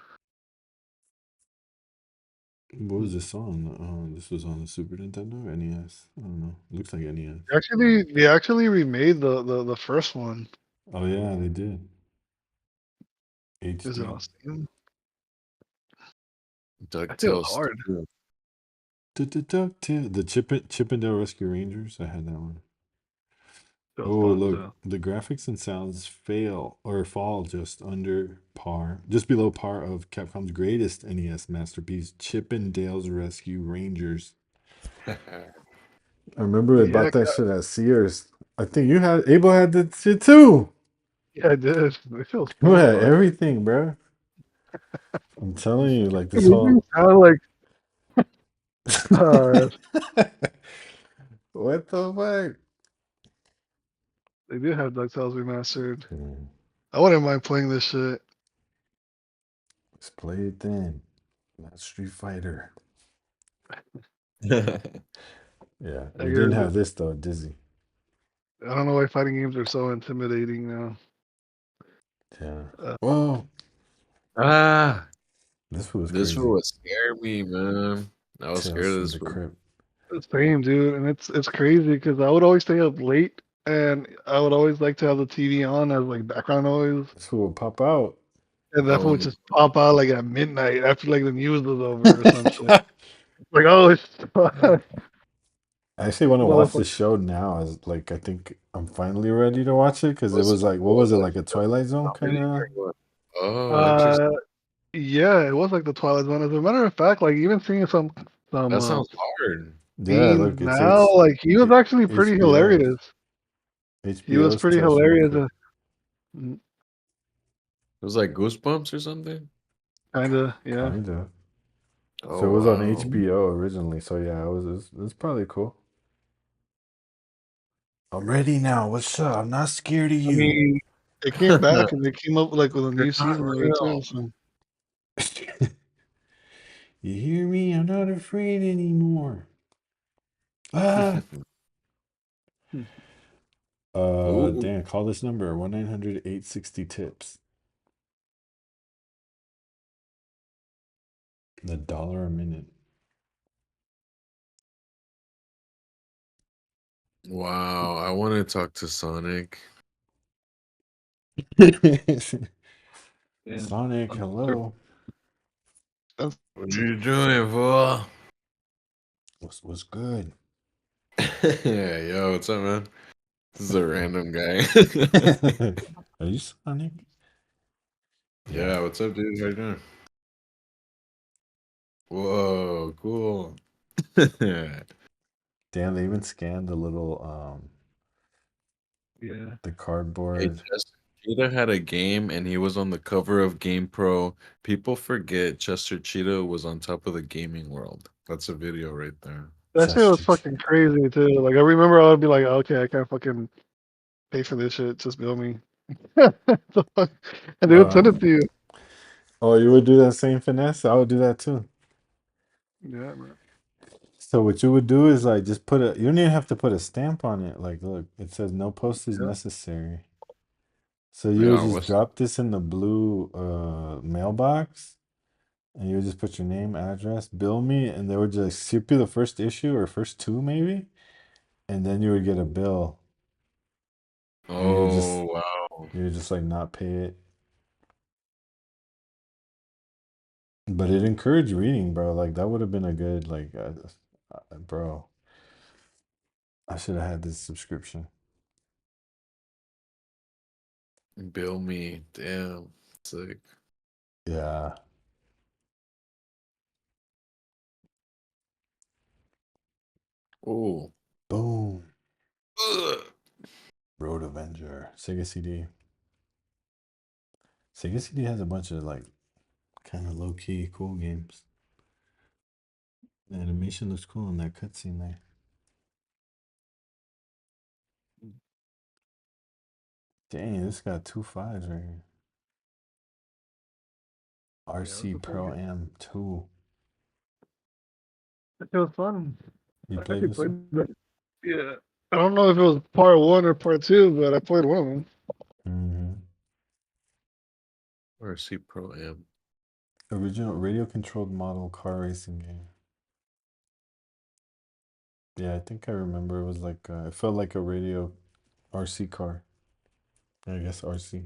What was this on? This was on the Super Nintendo or NES? I don't know. Looks like NES. They actually remade the first one. Oh yeah, they did. Is it HD. on Steam? I feel DuckTales hard. 2. DuckTales. The Chippendale Rescue Rangers. I had that one. Feels Oh, fun look, too. the graphics and sounds fall just under par, just below par of Capcom's greatest NES masterpiece, Chippendale's Rescue Rangers. I remember I Yeah, bought that shit at Sears. I think Abel had that shit too. yeah, I did. It feels You so had fun. everything, bro. I'm telling you, like It this even whole. sound like What the fuck? they do have DuckTales remastered. Hmm, I wouldn't mind playing this shit. let's play it then. Not Street Fighter. Yeah, I we didn't guess have this though, Dizzy. I don't know why fighting games are so intimidating now. Yeah. Uh, Well, Ah, this was this crazy. one would scare me, man. I was scared Tales of from this the one. Crypt. same, dude, and it's crazy because I would always stay up late, and I would always like to have the TV on as like background noise, This will pop out. and that Oh, would just pop out like at midnight after like the news was over or some shit. Like, oh, it's I actually want to watch the motherfucker. show now. As like, I think I'm finally ready to watch it because it was was like, what what was was it that like a Twilight Zone kind comedy of? or what? Oh, interesting. Uh, yeah, it was like the Twilight Zone. As a matter of fact, like even seeing some That sounds hard. Yeah, scenes look, now, like he was actually pretty HBO. hilarious. He was HBO's pretty Tales from the hilarious. Crypt. It was like Goosebumps or something. Kinda, yeah. Kind of. So Oh it was on wow. HBO originally. So yeah, it was probably cool. I'm ready now. What's up? I'm not scared of I you. mean, it came back and they came up like with a You're new not season of it too. real. So You hear me? I'm not afraid anymore. Ah. Ooh, Dan, call this number 1-900-860-TIPS. The dollar a minute. wow. I want to talk to Sonic. yeah, Sonic, hello. that's What are you doing, fool? What's good? Yeah, yo, what's up, man? This is a random guy. Are you Sonic? Yeah. Yeah, what's up, dude? How you doing? Whoa, cool. Hey, Dan, they even scanned the little yeah. the cardboard. Chester Cheetah had a game and he was on the cover of GamePro. People forget Chester Cheetah was on top of the gaming world. That's a video right there. That shit was Chester fucking crazy too. Like I remember I would be like, okay, I can't fucking pay for this shit. Just bill me. The fuck? And they would send it to you. Oh, you would do that same finesse? I would do that too. Yeah, man. So what you would do is like just you don't even have to put a stamp on it. Like, look, it says no postage Yeah. necessary. So you would Yeah, just what's drop this in the blue mailbox, and you would just put your name, address, bill me, and they would just ship you the first issue or first two maybe, and then you would get a bill, and Oh wow. you would just like not pay it. But it encouraged reading, bro. Like that would have been a good like, bro. I should have had this subscription. Bill me. Damn. Sick. Yeah. Oh. Boom. Ugh. Road Avenger. Sega CD. Sega CD has a bunch of like kind of low key cool games. The animation looks cool in that cutscene there. Dang, this got 2 5s right here. Yeah, that's RC a fun Pro game. Am 2. It was fun. You I played actually this one? played that. Yeah. I don't know if it was part one or part two, but I played one of them. Mm-hmm. RC Pro Am. Original radio controlled model car racing game. Yeah, I think I remember it was like, it felt like a radio RC car. I guess RC.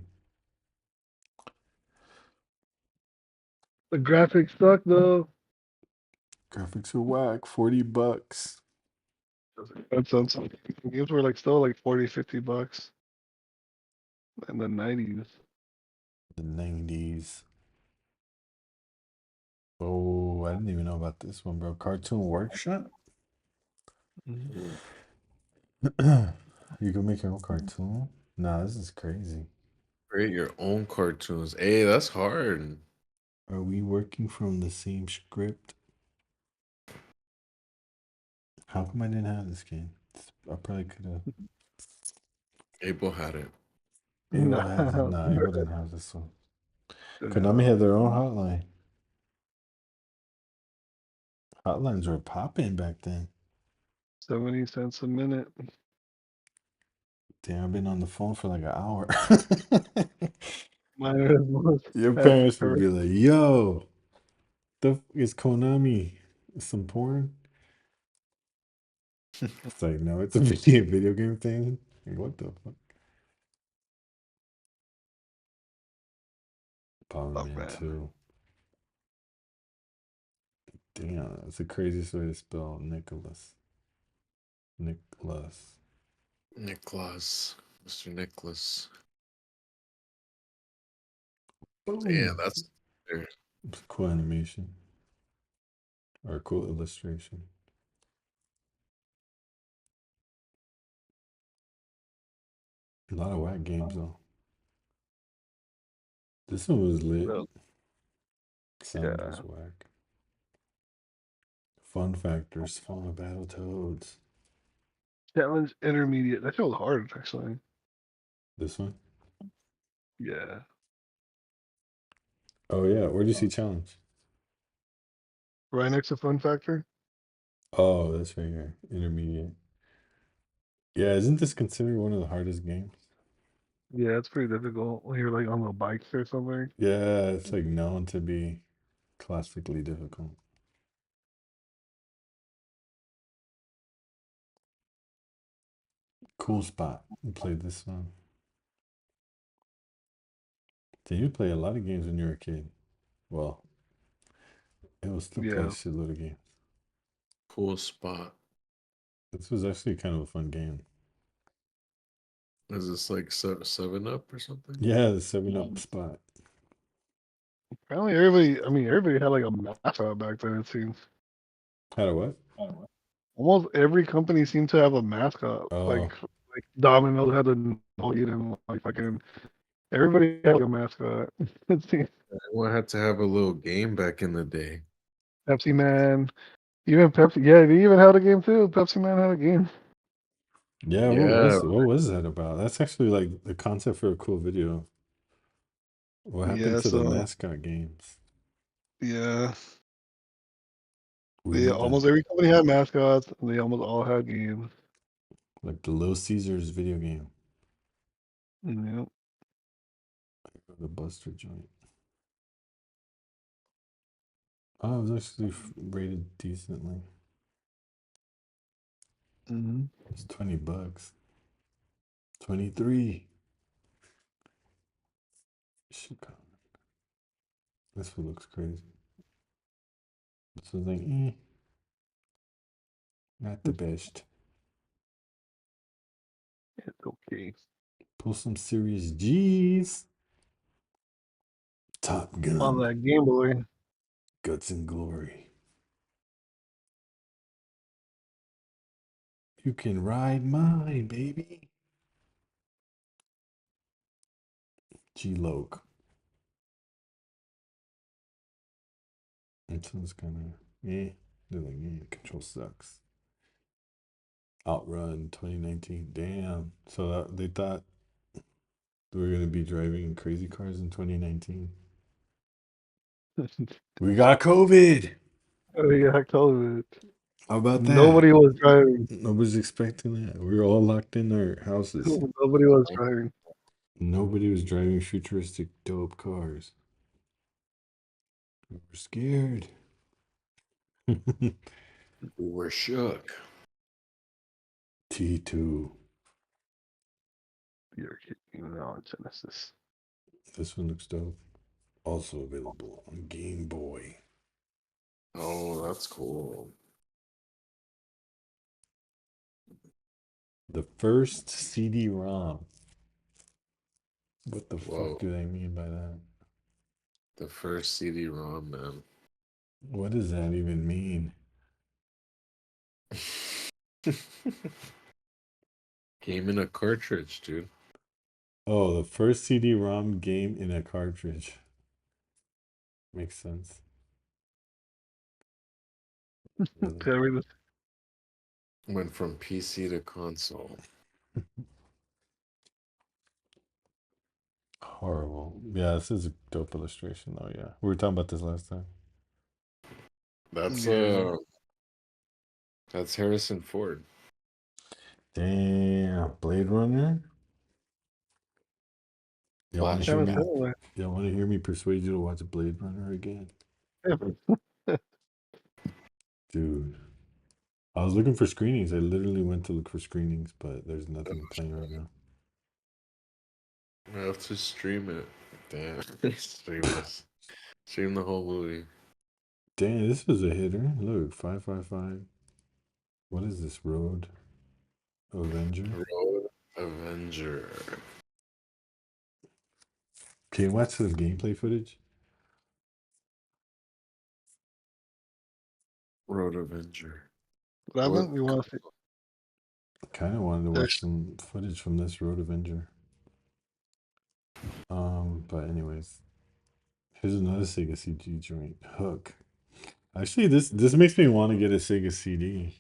The graphics suck though. Graphics are whack. $40. That sounds games were like still like 40, $50 in the 90s. The 90s. Oh, I didn't even know about this one, bro. Cartoon Workshop? Mm. You can make your own cartoon? Nah, this is crazy. Create your own cartoons. Hey, that's hard. Are we working from the same script? How come I didn't have this game? I probably could have. Abel had it. Abel had it. Nah, Nah, Abel didn't have this one. Konami no. had their own hotline. Hotlines were popping back then. 70 cents a minute. Damn, I've been on the phone for like an hour. Mine was Your at parents would first. be like, yo, the f is Konami? Some porn? It's like, no, it's a video game thing. Like, what the fuck? Power Oh Man man. 2. Damn, that's the craziest way to spell Nicholas. Nicholas. Nicholas. Mr. Nicholas. Yeah, Boom. that's there. It's cool animation. Or cool illustration. A lot of whack games though. This one was lit. Well, Sound yeah. was whack. Fun factors. Spawn of Battle Toads. Challenge intermediate. That feels hard actually. This one? Yeah. Oh yeah. Where do you see challenge? Right next to Fun Factor. Oh, that's right here. Intermediate. Yeah, isn't this considered one of the hardest games? Yeah, it's pretty difficult when you're like on the bikes or something. Yeah, it's like known to be classically difficult. Cool spot. You played this one. Did you play a lot of games when you were a kid? Well, it will still play a Yeah. shitload of games. Cool spot. This was actually kind of a fun game. Is this like 7 Up or something? Yeah, the 7 Up spot. Apparently everybody had like a mascot back then, it seems. Had a what? Almost every company seemed to have a mascot. Oh, Like Domino's had a Napoleon and like fucking everybody had like a mascot. It seems Everyone had to have a little game back in the day. Pepsi Man. Even Pepsi, yeah, they even had a game too. Pepsi Man had a game. yeah. Yeah, What was that about? That's actually like the concept for a cool video. What happened Yeah, to the so mascot games? yeah, We they need that, almost every company had mascots, and they almost all had games. like the Little Caesars video game. Yep. The Buster joint. Oh, it was actually rated decently. Mm-hmm. It's $20. 23. Shit, this one looks crazy. This one's like, not the best. It's okay. Pull some serious G's. Top On Gun. that Game Boy. Guts and Glory. You can ride mine, baby. G-Loc. This one's kind of, they're like, control sucks. Outrun 2019. Damn. So they thought we were going to be driving crazy cars in 2019. We got COVID. Oh, yeah, I told it. How about that? Nobody was driving. Nobody's expecting that. We were all locked in our houses. Nobody was driving. Nobody was driving futuristic dope cars. We were scared. We were shook. T2. The arcade game now on Genesis. This one looks dope. Also available on Game Boy. Oh, that's cool. The first CD-ROM. What the Whoa. fuck do they mean by that? The first CD-ROM, man. What does that even mean? Came in a cartridge, dude. Oh, the first CD-ROM game in a cartridge. Makes sense. Really? Went from PC to console. Horrible. Yeah, this is a dope illustration though, yeah. We were talking about this last time. That's Yeah. that's Harrison Ford. Damn, Blade Runner. Y'all want to hear me persuade you to watch Blade Runner again? Dude, I was looking for screenings. I literally went to look for screenings, but there's nothing playing right now. I have to stream it. Damn, stream this. Stream the whole movie. Damn, this was a hitter. Look, 555. What is this? Road Avenger. Road Avenger. Can you watch the gameplay footage? Road Avenger. What happened? We want to see. Kind of wanted to watch some footage from this Road Avenger. But anyways, here's another Sega CD joint. Hook. Actually, this makes me want to get a Sega CD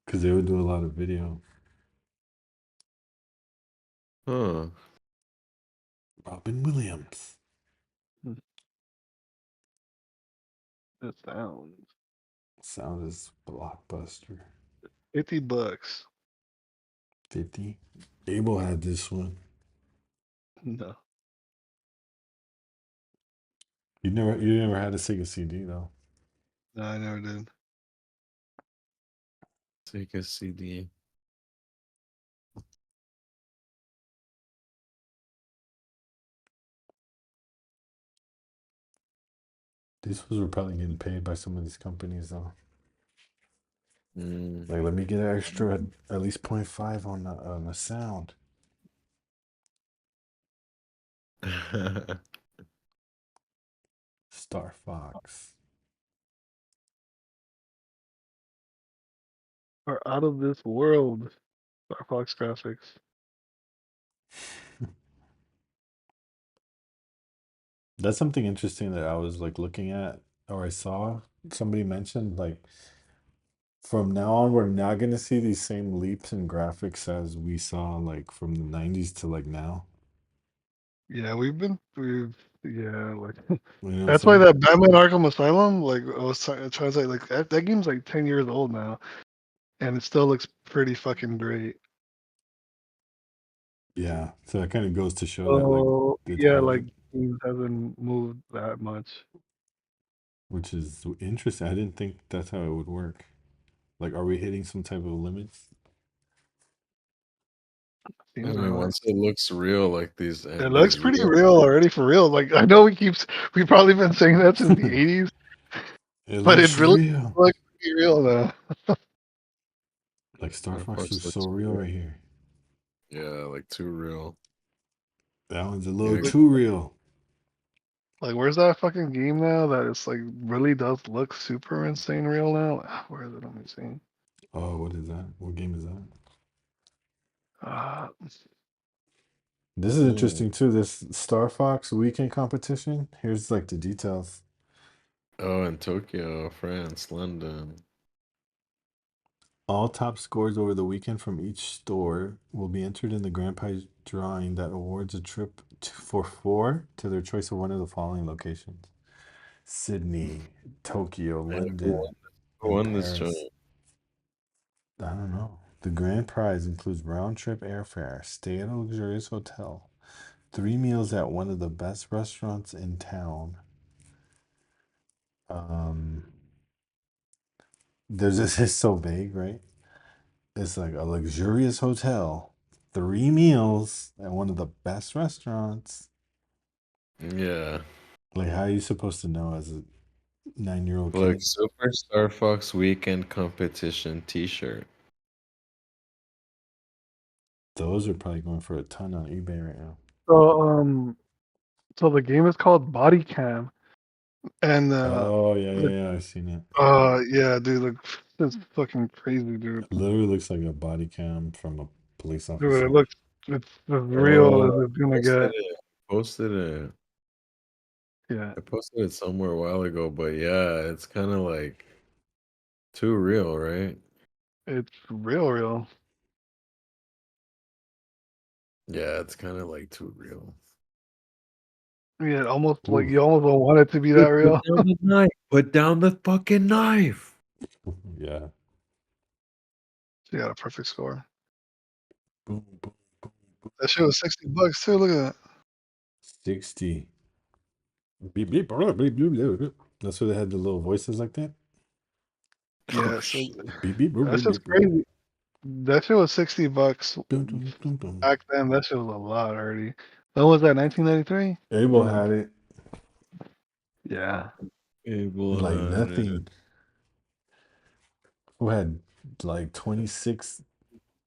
because they would do a lot of video. Huh. Robin Williams. The sound. Sound is blockbuster. $50. 50. Abel had this one. No. You never had a Sega CD though. No, I never did. Sega CD. These were probably getting paid by some of these companies though. Mm. Like, let me get an extra at least 0.5 on the sound. Star Fox. Are out of this world. Star Fox graphics. That's something interesting that I was like looking at, or I saw somebody mentioned, like from now on we're not gonna see these same leaps in graphics as we saw like from the 90s to like now. Yeah, like You know what that's I'm why saying? that Batman Arkham Asylum, like I was trying to say, like that game's like 10 years old now, and it still looks pretty fucking great. Yeah, so it kind of goes to show that like So it's yeah, like hard, games hasn't moved that much. which is interesting. I didn't think that's how it would work. Like, are we hitting some type of limits? I Seems that mean, way. once it looks real, like these It looks these pretty real. real already for real. Like I know we've probably been saying that since the It '80s, but it looks really real. looks pretty real now. Like Star Star Fox Fox looks so looks real real. right here. Yeah, like too real. That one's a little Yeah, Like, too real. like, where's that fucking game now that it's like really does look super insane real now? Where is it? Let me see. Oh, what is that? What game is that? Uh, This is mm. interesting too. This Star Fox weekend competition. Here's like the details. Oh, in Tokyo, France, London. All top scores over the weekend from each store will be entered in the grand prize drawing that awards a trip for four to their choice of one of the following locations: Sydney, Tokyo, And London, who and won this joint? Paris. I don't know. The grand prize includes round trip airfare, stay at a luxurious hotel, 3 meals at one of the best restaurants in town. Um, there's this is so vague, right? It's like a luxurious hotel, 3 meals at one of the best restaurants. Yeah. Like, how are you supposed to know as a 9-year-old Look, kid? Super Star Fox Weekend Competition T-shirt. Those are probably going for a ton on eBay right now. so so the game is called Body Cam, and Oh yeah, the yeah, yeah. I've seen it. yeah, dude, like it's fucking crazy, dude. It literally looks like a body cam from a police Dude, it officer. looks it's as real Oh, as it's gonna posted get. it. Posted it. Yeah, I posted it somewhere a while ago, but yeah, it's kind of like too real, right? it's real. Yeah, it's kind of like too real. Yeah, almost like Oof. you almost don't want it to be that Dude, put real. down the knife. Put down the fucking knife. Yeah. She got a perfect score. Boom, boom, boom, boom. That shit was $60 too. Look at 60. Beep, beep, beep, beep, beep, beep, beep. That's why they had the little voices like that. that. Yeah, so Beep, beep, boop, that's beep, just beep, boop. crazy. That shit was $60 Boom, boom, boom, boom. back then. That shit was a lot already. When was that? 1993. Abel Yeah. had it Yeah. Able like had it. nothing. Who had like 26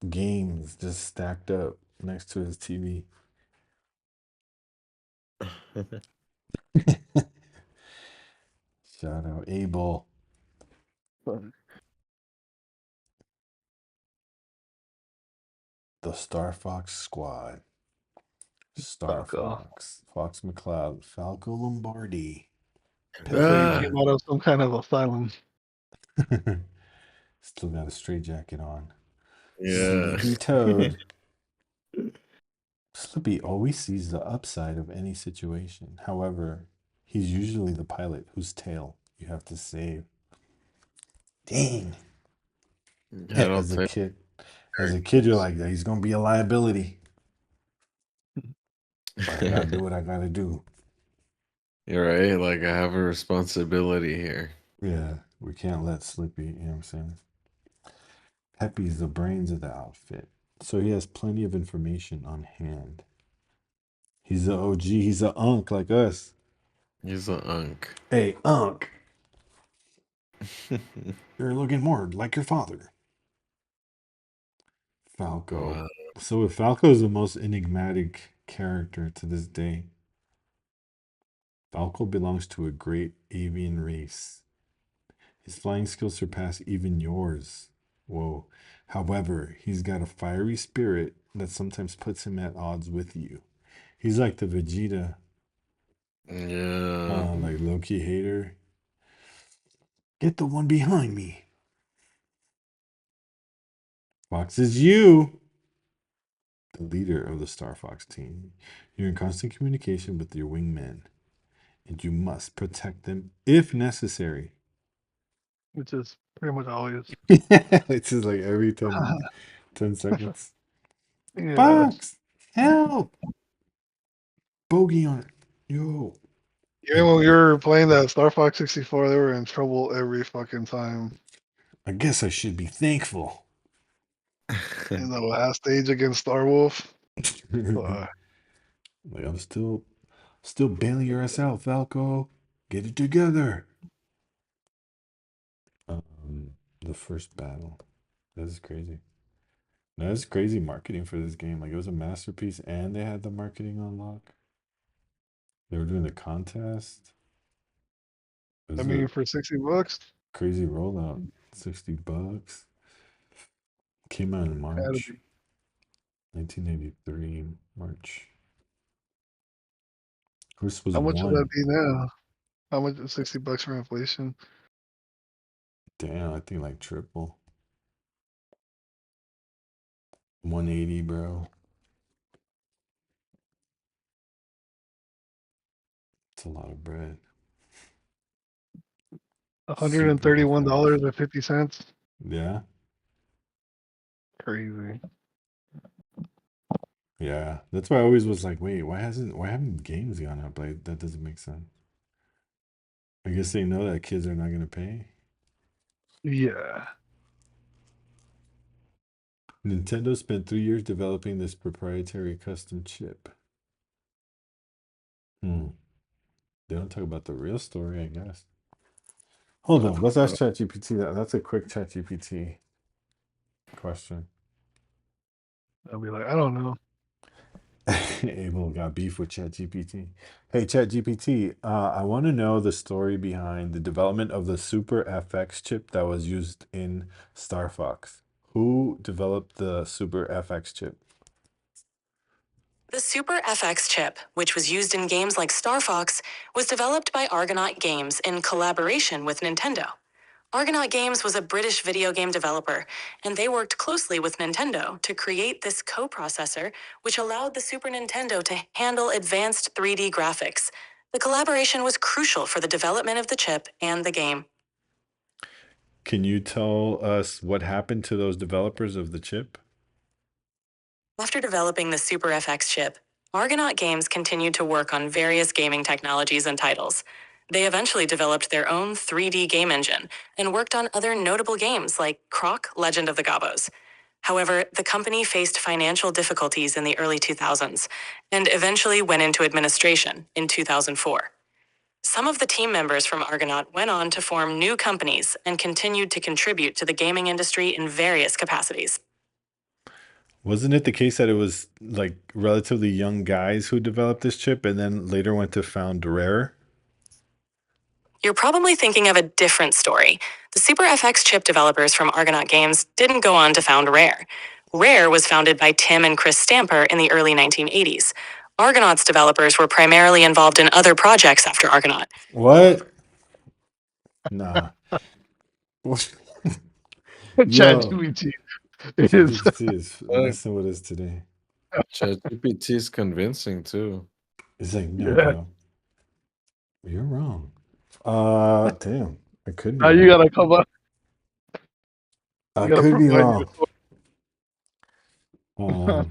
games just stacked up next to his TV. Shout out Abel. The Star Fox Squad. Star Falco. Fox. Fox McCloud. Falco Lombardi. Looks like he Ah, came out of some kind of asylum. Still got a straight jacket on. yeah. Slippy Toad. Slippy always sees the upside of any situation. However, he's usually the pilot whose tail you have to save. Dang. Head all As a tight. kid. As a kid, you're like, he's gonna be a liability. But I gotta do what I gotta do. You're right. Like I have a responsibility here. Yeah, we can't let Slippy, you know what I'm saying? Peppy's the brains of the outfit. So he has plenty of information on hand. He's the OG, he's a unk like us. He's an unk. Hey, unk, you're looking more like your father. Falco. Wow. So Falco is the most enigmatic character to this day. Falco belongs to a great avian race. His flying skills surpass even yours. Whoa. However, he's got a fiery spirit that sometimes puts him at odds with you. He's like the Vegeta, Yeah. like Loki hater. Get the one behind me. Fox is you, the leader of the Star Fox team. You're in constant communication with your wingmen, and you must protect them if necessary. Which is pretty much always. It's just like every 10 seconds. Yeah. Fox! Help! Bogey on it. Yo. Even when we were playing that Star Fox 64, they were in trouble every fucking time. I guess I should be thankful. In the last stage against Star Wolf. Like, I'm still bailing your ass out, Falco. Get it together. The first battle. That is crazy. No, that's crazy marketing for this game. Like, it was a masterpiece, and they had the marketing on lock. They were doing the contest. It I was mean, a for $60, crazy rollout. $60. Came out in had to March. be. 1983, March. Chris was How much would that one. be now? How much is $60 for inflation? Damn, I think like triple. 180, bro. It's a lot of bread. Super FX. $131.50. Yeah, Crazy. yeah. That's why I always was like, wait, why haven't games gone up? Like, that doesn't make sense. I guess they know that kids are not gonna pay. Yeah. Nintendo spent 3 years developing this proprietary custom chip. They don't talk about the real story, I guess. Hold on, let's ask ChatGPT that. That's a quick ChatGPT question. I'll be like, I don't know. Abel got beef with ChatGPT. Hey, ChatGPT, I want to know the story behind the development of the Super FX chip that was used in Star Fox. Who developed the Super FX chip? The Super FX chip, which was used in games like Star Fox, was developed by Argonaut Games in collaboration with Nintendo. Argonaut Games was a British video game developer, and they worked closely with Nintendo to create this coprocessor, which allowed the Super Nintendo to handle advanced 3D graphics. The collaboration was crucial for the development of the chip and the game. Can you tell us what happened to those developers of the chip? After developing the Super FX chip, Argonaut Games continued to work on various gaming technologies and titles. They eventually developed their own 3D game engine and worked on other notable games like Croc: Legend of the Gobos. However, the company faced financial difficulties in the early 2000s and eventually went into administration in 2004. Some of the team members from Argonaut went on to form new companies and continued to contribute to the gaming industry in various capacities. Wasn't it the case that it was like relatively young guys who developed this chip and then later went to found Rare? You're probably thinking of a different story. The Super FX chip developers from Argonaut Games didn't go on to found Rare. Rare was founded by Tim and Chris Stamper in the early 1980s. Argonaut's developers were primarily involved in other projects after Argonaut. What? Nah. Yo, ChatGPT is ChatGPT is Uh, messing with us today. ChatGPT is convincing too. It's like, no, yeah. bro, you're wrong. Damn, I could be Now you wrong. gotta come up. I You gotta could be provide wrong. your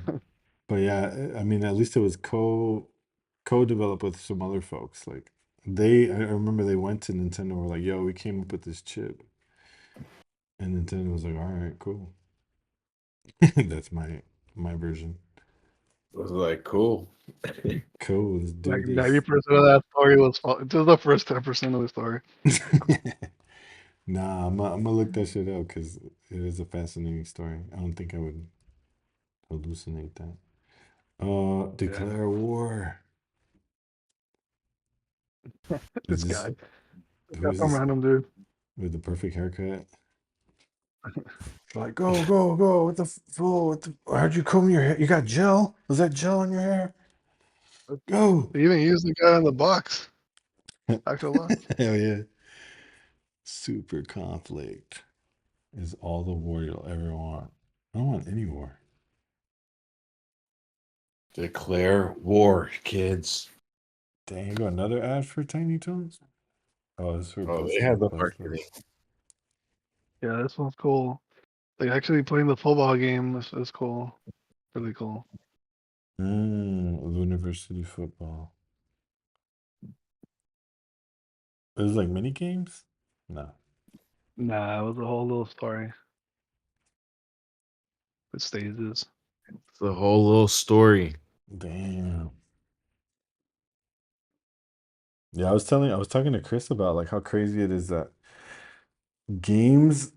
But yeah, I mean, at least it was co-developed with some other folks. Like I remember they went to Nintendo and were like, "Yo, we came up with this chip," and Nintendo was like, "All right, cool." That's my version. It was like cool. Cool, let's do like this. 90% of that story was false. Just the first 10% of the story. Nah, I'm gonna look that shit up because it is a fascinating story. I don't think I would hallucinate that. Declare war. Is This this guy. who Got is some this random dude. with the perfect haircut? Like, go, go, go! What the fool? How'd you comb your hair? You got gel? Was that gel in your hair? Go! They even used the guy in the box. Actual box. Hell yeah! Super conflict is all the war you'll ever want. I don't want any war. Declare war, kids. Dang, you got another ad for Tiny Toons? Oh, this is for Oh, they Buster. had the Buster. marketing. Yeah, this one's cool. Like actually playing the football game is cool. Really cool. University football. It was like mini games? No. Nah, it was a whole little story. With stages. It's the whole little story. Damn. Yeah, I was talking to Chris about like how crazy it is that games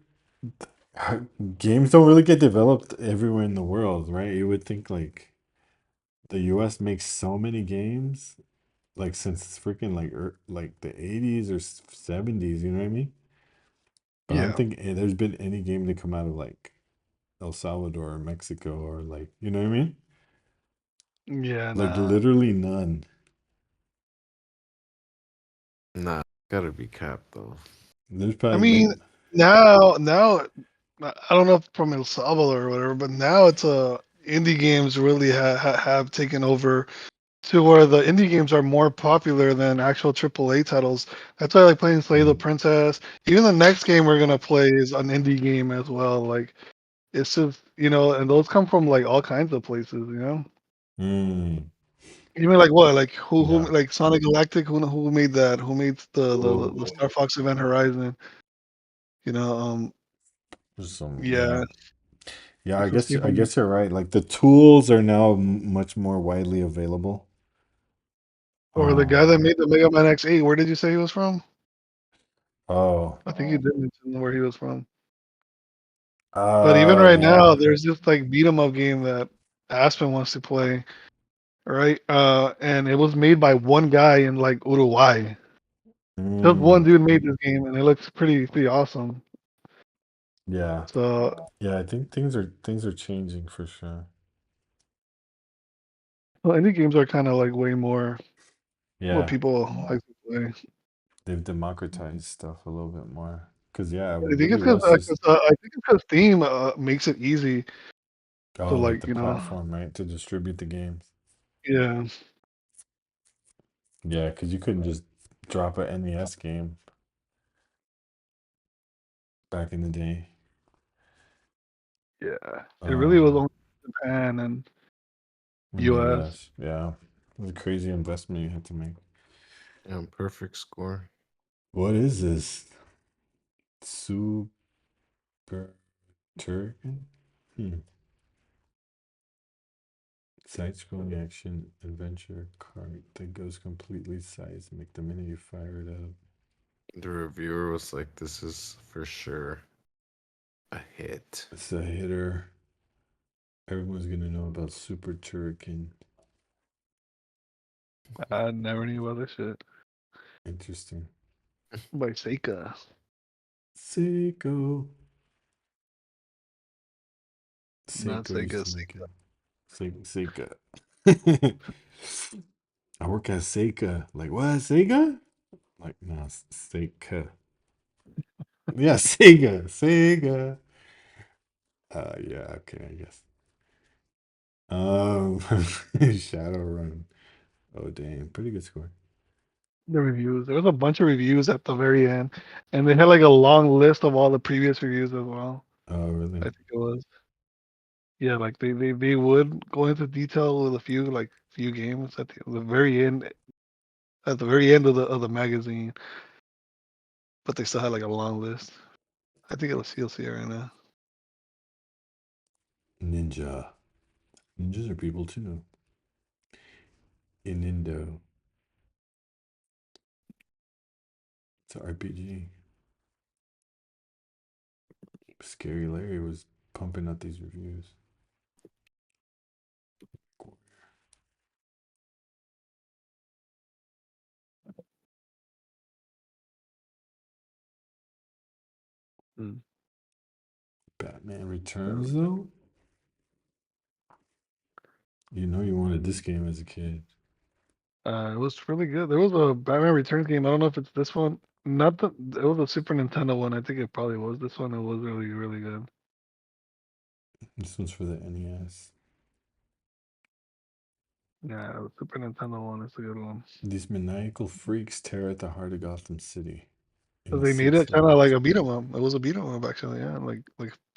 games don't really get developed everywhere in the world, right? You would think like the US makes so many games like since freaking like the 80s or 70s, you know what I mean? But I don't Yeah. think there's been any game to come out of like El Salvador or Mexico or like, you know what I mean? Yeah, Like nah. literally none. Nah, gotta be capped though. There's I probably mean, maybe, now I don't know if from El Salvador or whatever, but now it's indie games really have taken over to where the indie games are more popular than actual AAA titles. That's why I like playing Slay the Princess. Even the next game we're gonna play is an indie game as well. Like it's just and those come from like all kinds of places. mm, Even like what? Like who yeah. like Sonic Galactic? Who made that? Who made the Oh, Star Fox Event Horizon? You know, there's some, yeah, yeah. Yeah, it just came I from guess you're right. Like the tools are now much more widely available. or the guy that Um, made the Mega Man X8. Where did you say he was from? oh, I think you did mention where he was from. But even right now, yeah. there's this like beat 'em up game that Aspen wants to play, right? And it was made by one guy in like Uruguay. Just one Mm, dude made this game, and it looks pretty awesome. yeah. So, Yeah, I think things are changing for sure. well, indie games are kind of like way more what Yeah, people like to play. they've democratized stuff a little bit more. Cause yeah, it I think really it's because was just I think it's because Steam makes it easy to oh, like like the platform, right, to distribute the games. yeah. Yeah, because you couldn't just drop a NES game back in the day. Yeah, it really was Um, only Japan and in the US. US, yeah, it was a crazy investment you had to make. Yeah, perfect score. What is this? Super Turrican? Hmm. Side-scrolling action adventure card that goes completely seismic the minute you fire it up. The reviewer was like, "This is for sure a hit." It's a hitter. Everyone's gonna know about Super Turrican. I never knew about this shit. Interesting. By Seika. Seiko. Not Seiko used Sega, to make Seika. it. Seika. I work at Seika. Like, what? Sega? Like, no, Seika. Yeah, Sega. Sega. Yeah, okay, I guess. Shadowrun. Oh, damn. Pretty good score. The reviews. There was a bunch of reviews at the very end, and they had like a long list of all the previous reviews as well. Oh, I really? think it was. Yeah, like they would go into detail with a few games at the very end of the magazine, but they still had like a long list. I think you'll see it right now. Ninja. Ninjas are people too. Inindo. It's an RPG. Scary Larry was pumping out these reviews. Mm. Batman Returns, though? You know you wanted this game as a kid. It was really good. There was a Batman Returns game. I don't know if it's this one. Not the. It was a Super Nintendo one. I think it probably was this one. It was really good. This one's for the NES. Yeah, the Super Nintendo one is a good one. These maniacal freaks tear at the heart of Gotham City. In So a they made six it kind of like levels. a beat 'em up. It was a beat 'em up actually. Yeah, like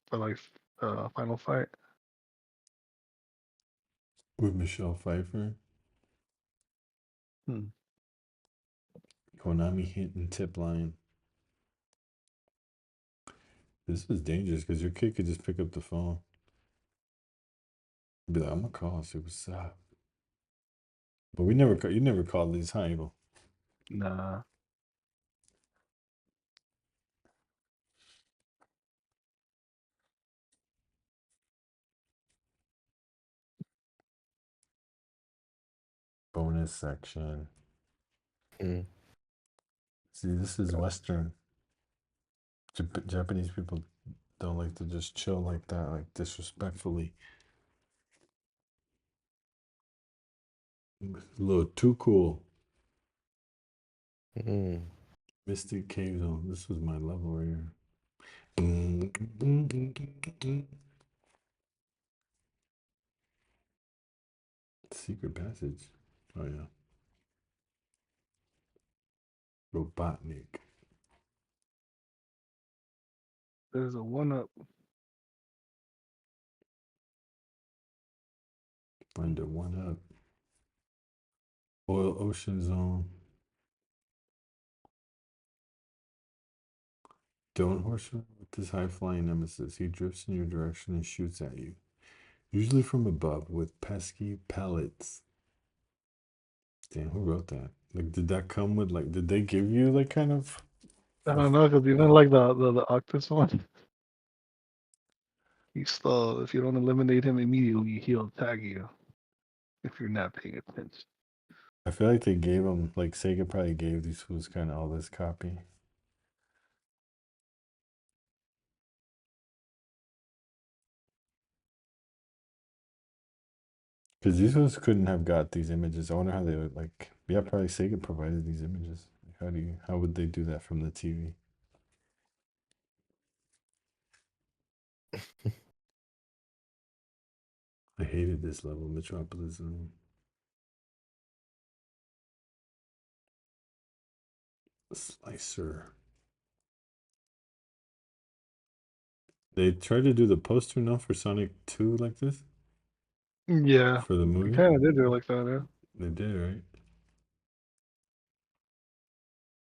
for like Final Fight. with Michelle Pfeiffer. Hmm. Konami hitting tip line. This is dangerous because your kid could just pick up the phone. Be like, I'm gonna call, see what's up. But you never called these, huh, Abel? Nah. Bonus section. Mm. See, this is Western. Japanese people don't like to just chill like that, like disrespectfully. A little too cool. Mm. Mystic Cave Zone. This was my level right here. Secret passage. Oh yeah. Robotnik. There's a 1-up. Find a 1-up. Oil Ocean Zone. Don't horse around with this high-flying nemesis. He drifts in your direction and shoots at you. Usually from above with pesky pellets. Damn, who wrote that? Like, did that come with, like, did they give you, like, kind of... I don't know, because even like the Octus one, he's still, if you don't eliminate him immediately, he'll tag you if you're not paying attention. I feel like they gave them, like, Sega probably gave these fools kind of all this copy. Because these ones couldn't have got these images. I wonder how they would, like, yeah, probably Sega provided these images. Like, how would they do that from the TV? I hated this level, Metropolis Zone. Slicer. They tried to do the poster now for Sonic 2 like this? Yeah, For the they movie? kind of did it like that, yeah. They did, right?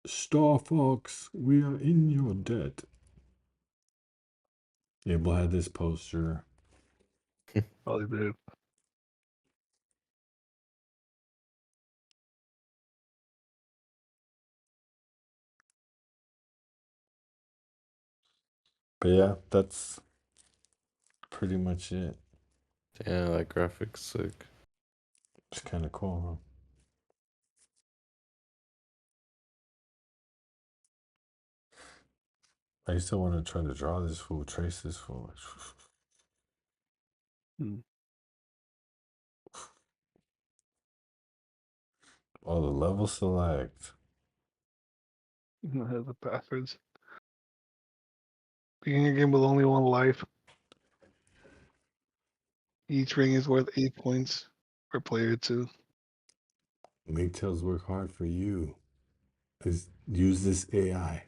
Star Fox, we are in your debt. Abel had this poster. Oh, they did. But yeah, that's pretty much it. Yeah, that graphics sick. It's kind of cool, huh? I used to want to try to draw this fool, trace this fool. Hmm. Oh, the level select. The bastards. Being a game with only one life, each ring is worth 8 points per player too. Make Tails work hard for you. Use this AI.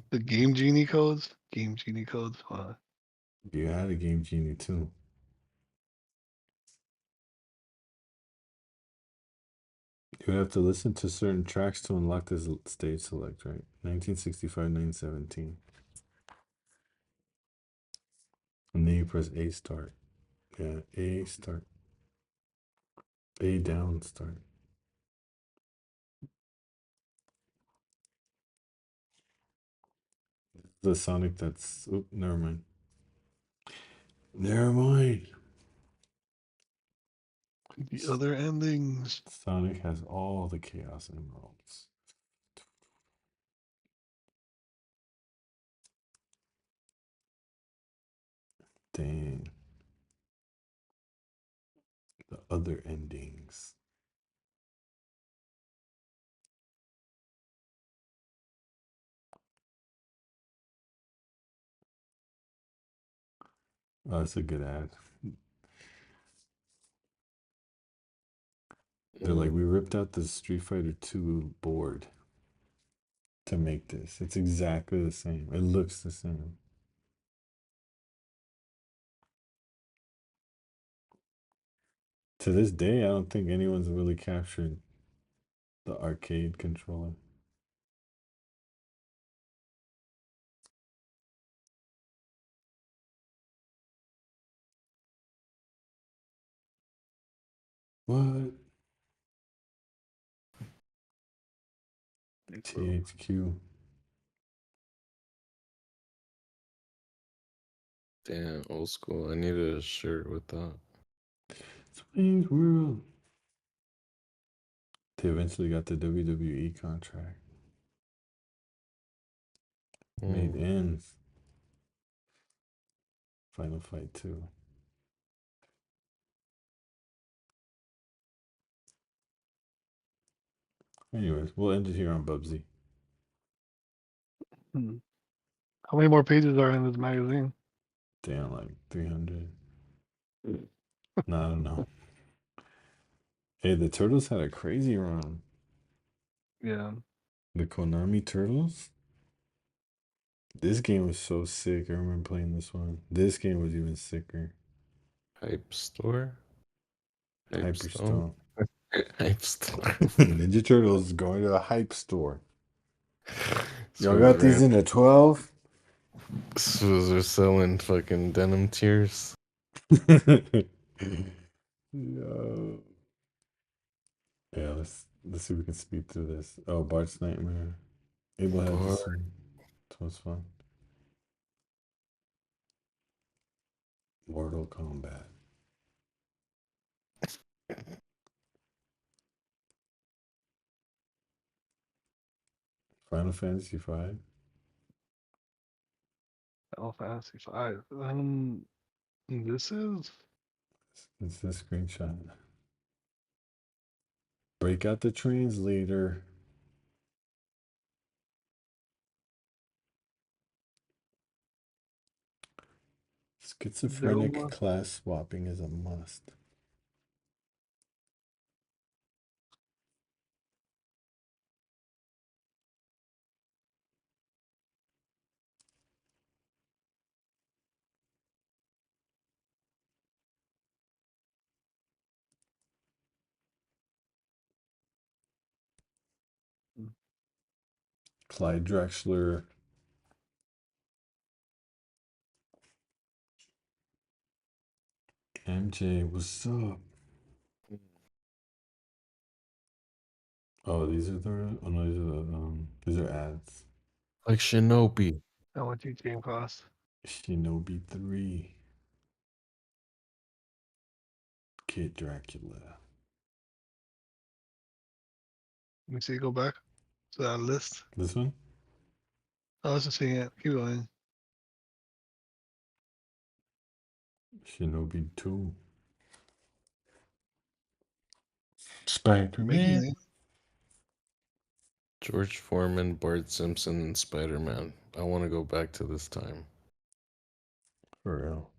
The Game Genie codes? Game Genie codes? You had a Game Genie too. You have to listen to certain tracks to unlock this stage select, right? 1965, 917. And then you press A start. Yeah, A start. A down start. The Sonic that's... Oh, never mind. Never mind. The other endings. Sonic has all the Chaos Emeralds. Dang. The other endings. Oh, that's a good ad. They're like, we ripped out the Street Fighter 2 board to make this. It's exactly the same. It looks the same. To this day, I don't think anyone's really captured the arcade controller. What? THQ. Damn, old school. I need a shirt with that. Strange World. They eventually got the WWE contract. Made ends. Final Fight 2. Anyways, we'll end it here on Bubsy. How many more pages are in this magazine? Damn, like 300. No, I don't know. Hey, the Turtles had a crazy run. Yeah. The Konami Turtles? This game was so sick. I remember playing this one. This game was even sicker. Hype store? Hyperstone. Hype store. Ninja Turtles going to a hype store. So Y'all got these in a 12? So they're selling fucking denim tears. Yo. Yeah, let's see if we can speed through this. Oh, Bart's Nightmare. Abel had this one. This was fun. Mortal Kombat. Final Fantasy 5. Final Fantasy 5. This is It's the screenshot. Break out the translator. Schizophrenic Zelda. class swapping is a must. Clyde Drexler. MJ, what's up? Oh, these are the. Oh no, these are ads. Like Shinobi. How much each game cost? Shinobi 3. Kid Dracula. Let me see. Go back to that list. This one? I was just seeing it. Keep going. Shinobi 2. Making Spider-Man. it. George Foreman, Bart Simpson, and Spider-Man. I want to go back to this time. For real.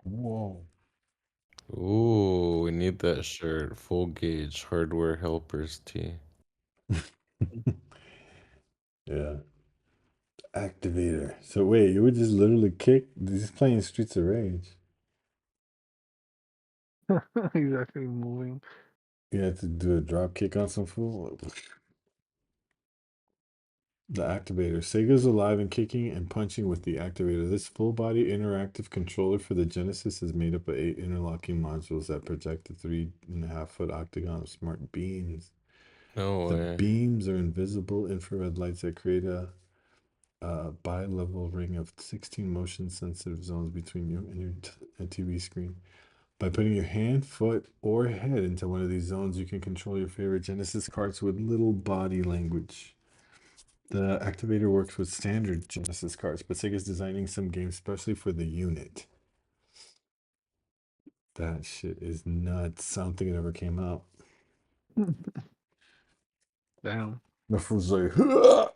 Whoa. Ooh, we need that shirt. Full gauge hardware helpers tee. Yeah. Activator. So wait, you would just literally kick? This is playing Streets of Rage. He's actually moving. You had to do a drop kick on some fool. The activator. Sega's alive and kicking and punching with the activator. This full body interactive controller for the Genesis is made up of 8 interlocking modules that project a 3.5-foot octagon of smart beams. No The way. beams are invisible infrared lights that create a bi-level ring of 16 motion-sensitive zones between you and your TV screen. By putting your hand, foot, or head into one of these zones, you can control your favorite Genesis carts with little body language. The activator works with standard Genesis carts, but Sega's designing some games specially for the unit. That shit is nuts. I don't think it ever came out. Damn. The fool's like, "Huh!"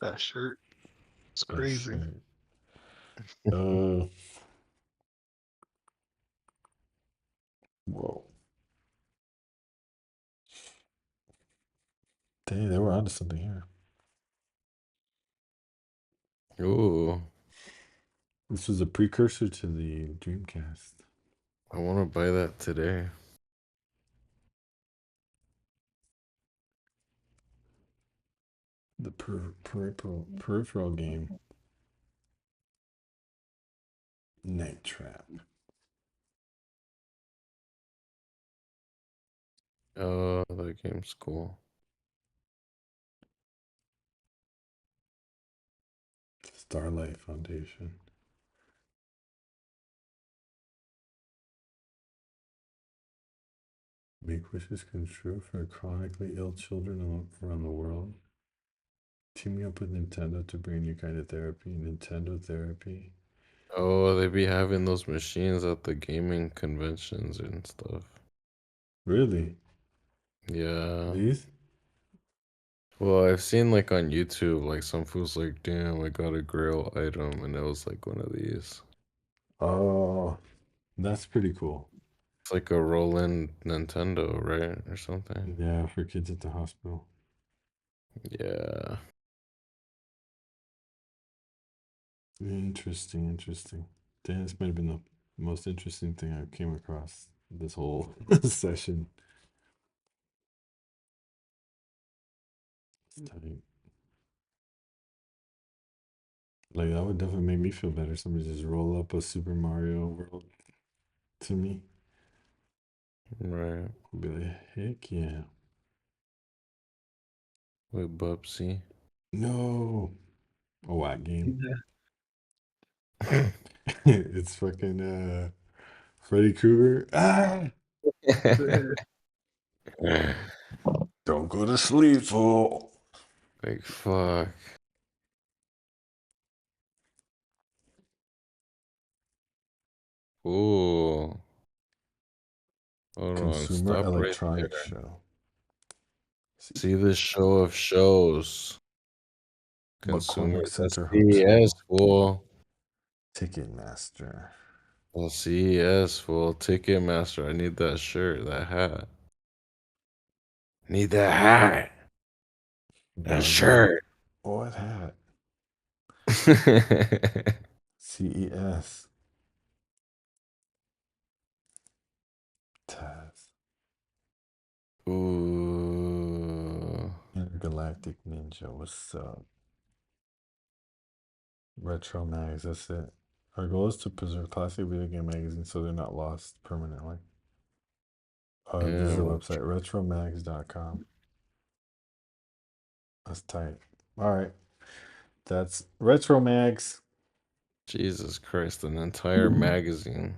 That shirt. It's That crazy. shit. Uh, Whoa. Dang, they were onto something here. Ooh, This was a precursor to the Dreamcast. I want to buy that today. The peripheral game. Night Trap. Oh, that game's cool. Starlight Foundation. Make wishes come true for chronically ill children around the world. Teaming up with Nintendo to bring a new kind of therapy, Nintendo Therapy. Oh, they be having those machines at the gaming conventions and stuff. Really? Yeah. These? Well, I've seen like on YouTube, like some fools like, damn, I got a grail item, and it was like one of these. Oh, that's pretty cool. It's like a roll-in Nintendo, right? Or something. Yeah, for kids at the hospital. Yeah. Interesting. Damn, this might have been the most interesting thing I came across this whole session. It's tight. Like that would definitely make me feel better. Somebody just roll up a Super Mario World to me. Right. I'd be like, heck yeah. With Bubsy. No. A whack game. Yeah. It's fucking Freddy Krueger. Ah! Don't go to sleep, fool. Like, fuck. Ooh. Hold on. Consumer Stop right Electronics there. Show. See the show of shows. Consumer. McCormick The Center CES, Hotel. fool. Ticketmaster. The CES, fool. Ticketmaster. I need that shirt, that hat. Need that hat. That Barbie. shirt. What hat? CES. Taz. Ooh. Intergalactic Ninja. What's up? Retro Mags. That's it. Our goal is to preserve classic video game magazines so they're not lost permanently. This is the Yeah, website, retromags.com. That's tight. All right. That's Retro Mags. Jesus Christ, an entire magazine.